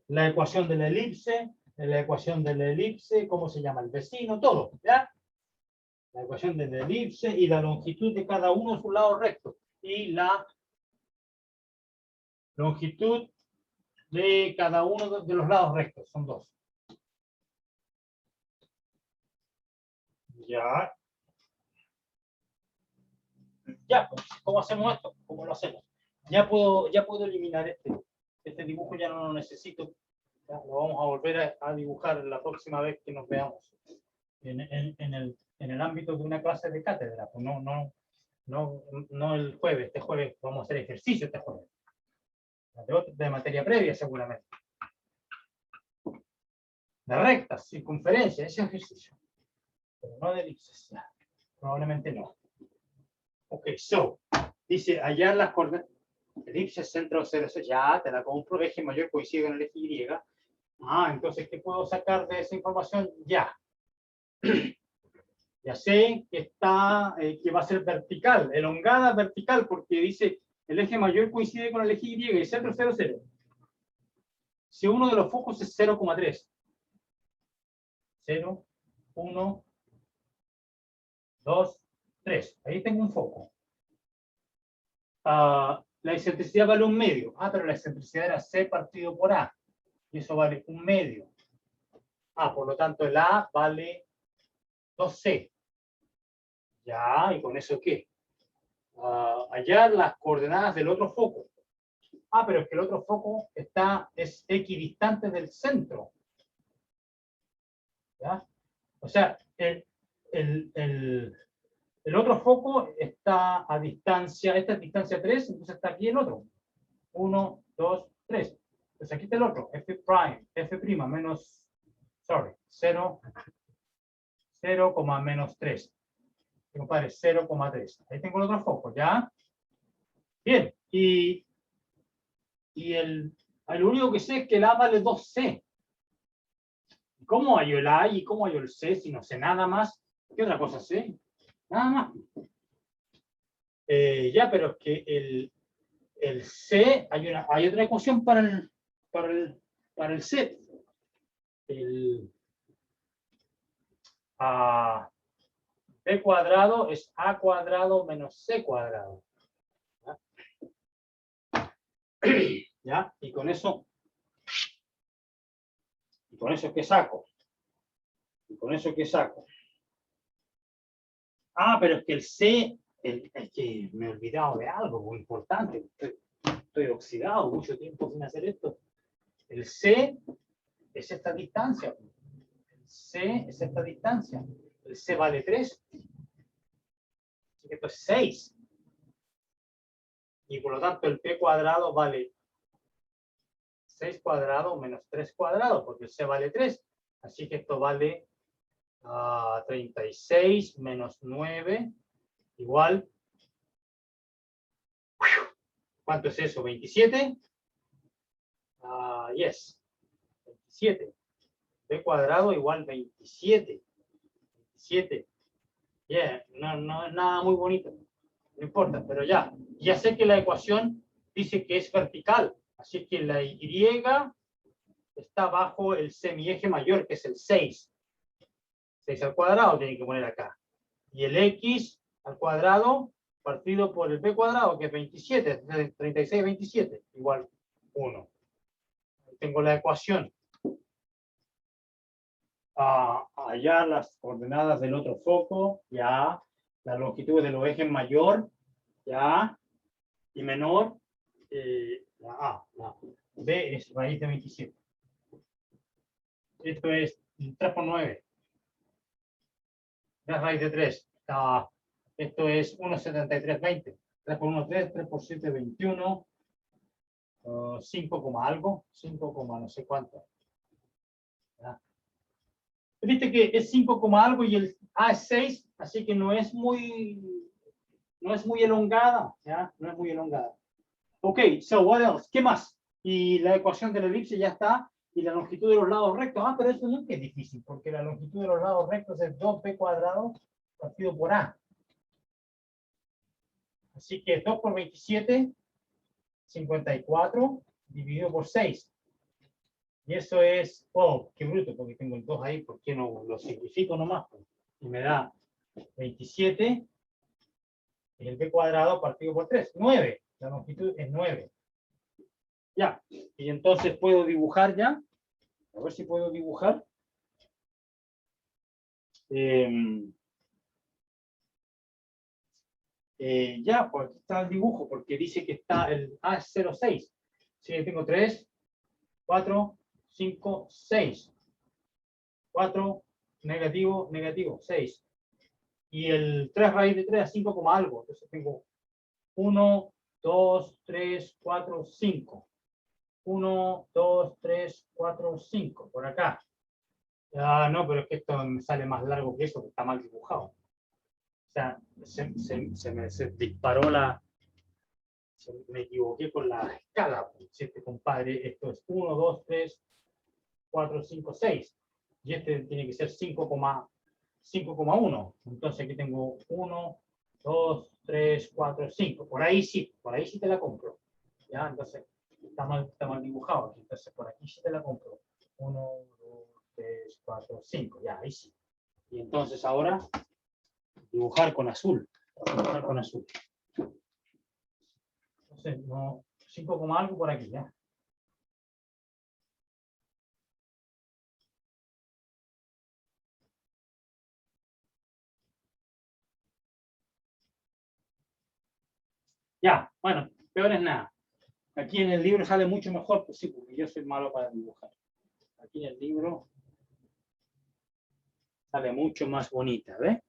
La ecuación de la elipse, ¿cómo se llama? El vecino, todo, ¿ya? La ecuación de la elipse y la longitud de cada uno de sus lados rectos. Y la longitud de cada uno de los lados rectos, son 2. Ya. Ya, pues, ¿cómo hacemos esto? ¿Cómo lo hacemos? Ya puedo eliminar este dibujo, ya no lo necesito. Ya, lo vamos a volver a dibujar la próxima vez que nos veamos en el ámbito de una clase de cátedra. Pues no el jueves. Este jueves vamos a hacer ejercicio este jueves. De materia previa seguramente. De rectas, circunferencia, ese ejercicio. Pero no de elipses. Ya. Probablemente no. Ok, dice hallar las coordenadas. Elipse, centro, 0, ya te la compro. Eje mayor coincide con el eje Y. Entonces, ¿qué puedo sacar de esa información? Ya. Ya sé que va a ser vertical, elongada vertical, porque dice el eje mayor coincide con el eje Y y centro 0, 0. Si uno de los focos es 0,3. 0, 1, 2, 3. Ahí tengo un foco. La excentricidad vale un medio. Pero la excentricidad era C partido por A. Y eso vale un medio. Por lo tanto el A vale 2C. Ya, ¿y con eso qué? Hallar las coordenadas del otro foco. Pero es que el otro foco es equidistante del centro. ¿Ya? O sea, el otro foco está a distancia, esta es distancia 3, entonces está aquí el otro. 1, 2, 3. Entonces aquí está el otro, F', menos, 0, menos 3. Compadre, 0,3. Ahí tengo el otro foco, ¿ya? Bien, y lo único que sé es que el A vale 2C. ¿Cómo hallo el A y cómo hallo el C si no sé nada más? ¿Qué otra cosa sé? Nada más. Ya, pero es que el C, hay otra ecuación para el C. B cuadrado es A cuadrado menos C cuadrado. ¿Ya? Y con eso ¿qué saco? Pero es que el C, es que me he olvidado de algo muy importante. Estoy oxidado, mucho tiempo sin hacer esto. El C es esta distancia. El C vale 3. Así que esto es 6. Y por lo tanto el P cuadrado vale 6 cuadrado menos 3 cuadrado, porque el C vale 3. Así que esto vale 36 menos 9 igual. ¿Cuánto es eso? ¿27? Yes. 27. B cuadrado igual 27. 27. Yeah, no es nada muy bonito. no importa, pero ya sé que la ecuación dice que es vertical, así que la Y está bajo el semieje mayor, que es el 6. 6 al cuadrado tienen que poner acá. Y el X al cuadrado partido por el B cuadrado, que es 27, 36, 27, igual 1. Tengo la ecuación. Allá las coordenadas del otro foco, ya. La longitud de los ejes mayor, ya. Y menor, la A. La B es raíz de 27. Esto es 3 por 9. La raíz de 3. Esto es 1,7320. 3 por 1, 3. 3 por 7, 21. 5, algo. 5, no sé cuánto. ¿Ya? Viste que es 5, algo y el A es 6, así que no es muy elongada. ¿Ya? No es muy elongada. Ok, so what else? ¿Qué más? Y la ecuación de la elipse ya está. Y la longitud de los lados rectos. Pero eso nunca es difícil, porque la longitud de los lados rectos es 2b cuadrado partido por A. Así que 2 por 27, 54, dividido por 6. Y eso es, oh, qué bruto, porque tengo el 2 ahí, ¿por qué no lo simplifico nomás? Y me da 27, y el b cuadrado partido por 3, 9. La longitud es 9. Ya, y entonces puedo dibujar ya. A ver si puedo dibujar. Ya, pues aquí está el dibujo, porque dice que está el A es 0,6. Sí, tengo 3, 4, 5, 6. 4, negativo, negativo, 6. Y el 3 raíz de 3 a 5, algo. Entonces tengo 1, 2, 3, 4, 5. 1, 2, 3, 4, 5. Por acá. No, pero es que esto me sale más largo que eso, que está mal dibujado. O sea, se disparó me equivoqué con la escala. Este compadre, esto es 1, 2, 3, 4, 5, 6. Y este tiene que ser 5,1. Entonces aquí tengo 1, 2, 3, 4, 5. Por ahí sí te la compro. ¿Ya? Entonces está mal dibujado. Entonces por aquí sí te la compro. 1, 2, 3, 4, 5. Ya, ahí sí. Y entonces ahora dibujar con azul. Dibujar con azul. Entonces, no, 5, algo por aquí, ¿ya? Ya, bueno, peor es nada. Aquí en el libro sale mucho mejor, pues sí, porque yo soy malo para dibujar. Aquí en el libro sale mucho más bonita, ¿ves?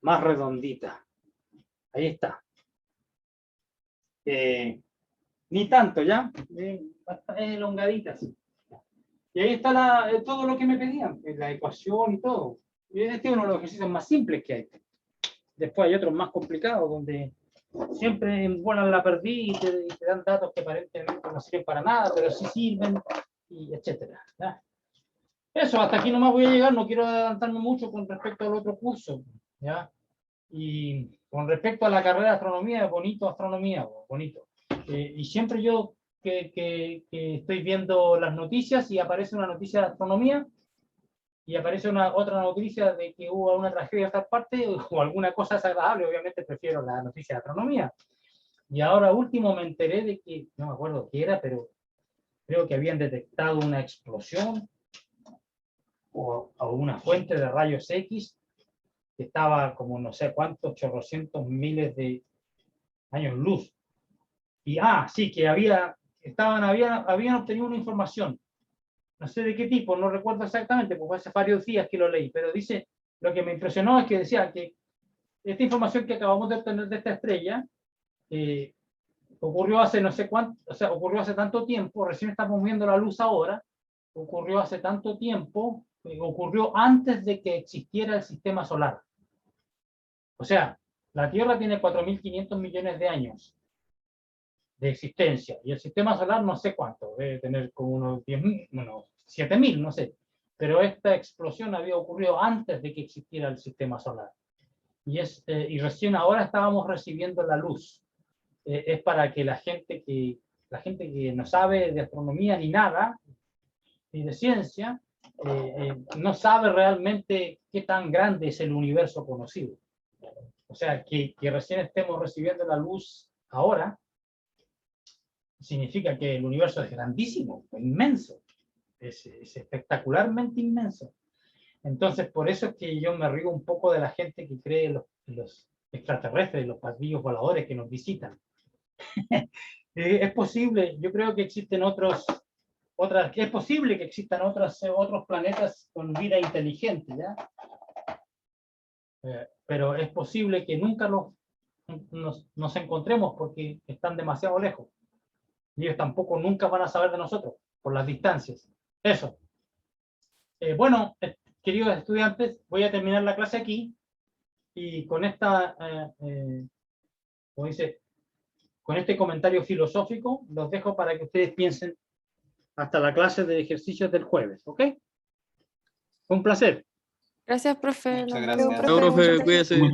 Más redondita. Ahí está. Ni tanto, ¿ya? Bastante elongadita, sí. Y ahí está todo lo que me pedían, la ecuación y todo. Y este es uno de los ejercicios más simples que hay. Después hay otros más complicados, donde siempre en bola la perdí y te dan datos que aparentemente no sirven para nada, pero sí sirven, y etcétera. ¿Ya? Eso, hasta aquí nomás voy a llegar, no quiero adelantarme mucho con respecto al otro curso. ¿Ya? Y con respecto a la carrera de astronomía, bonito astronomía, bonito. Y siempre yo que estoy viendo las noticias y aparece una noticia de astronomía y aparece otra noticia de que hubo una tragedia en esta parte o alguna cosa desagradable, obviamente prefiero la noticia de astronomía. Y ahora último me enteré de que, no me acuerdo qué era, pero creo que habían detectado una explosión o una fuente de rayos X que estaba como no sé cuántos chorrocientos miles de años luz. Y sí, que habían obtenido una información. No sé de qué tipo, no recuerdo exactamente, porque hace varios días que lo leí, pero dice, lo que me impresionó es que decía que esta información que acabamos de obtener de esta estrella ocurrió hace no sé cuánto, o sea, ocurrió hace tanto tiempo, recién estamos viendo la luz ahora, ocurrió hace tanto tiempo, ocurrió antes de que existiera el sistema solar. O sea, la Tierra tiene 4.500 millones de años de existencia, y el sistema solar no sé cuánto, debe tener como unos 10.000, bueno, 7.000, no sé, pero esta explosión había ocurrido antes de que existiera el sistema solar. y recién ahora estábamos recibiendo la luz. Es para que la gente que no sabe de astronomía ni nada, ni de ciencia, no sabe realmente qué tan grande es el universo conocido. O sea, que recién estemos recibiendo la luz ahora, significa que el universo es grandísimo, inmenso, es espectacularmente inmenso. Entonces, por eso es que yo me río un poco de la gente que cree en los extraterrestres, los platillos voladores que nos visitan. Es posible, yo creo que existen es posible que existan otros planetas con vida inteligente, ¿ya? Pero es posible que nunca nos encontremos porque están demasiado lejos. Y ellos tampoco nunca van a saber de nosotros por las distancias. Eso. Bueno, queridos estudiantes, voy a terminar la clase aquí y con como dice, con este comentario filosófico los dejo para que ustedes piensen hasta la clase de ejercicios del jueves, ¿ok? Un placer. Gracias, profe. Muchas Nos vemos, gracias. Chao, profe, Muchas gracias. cuídese.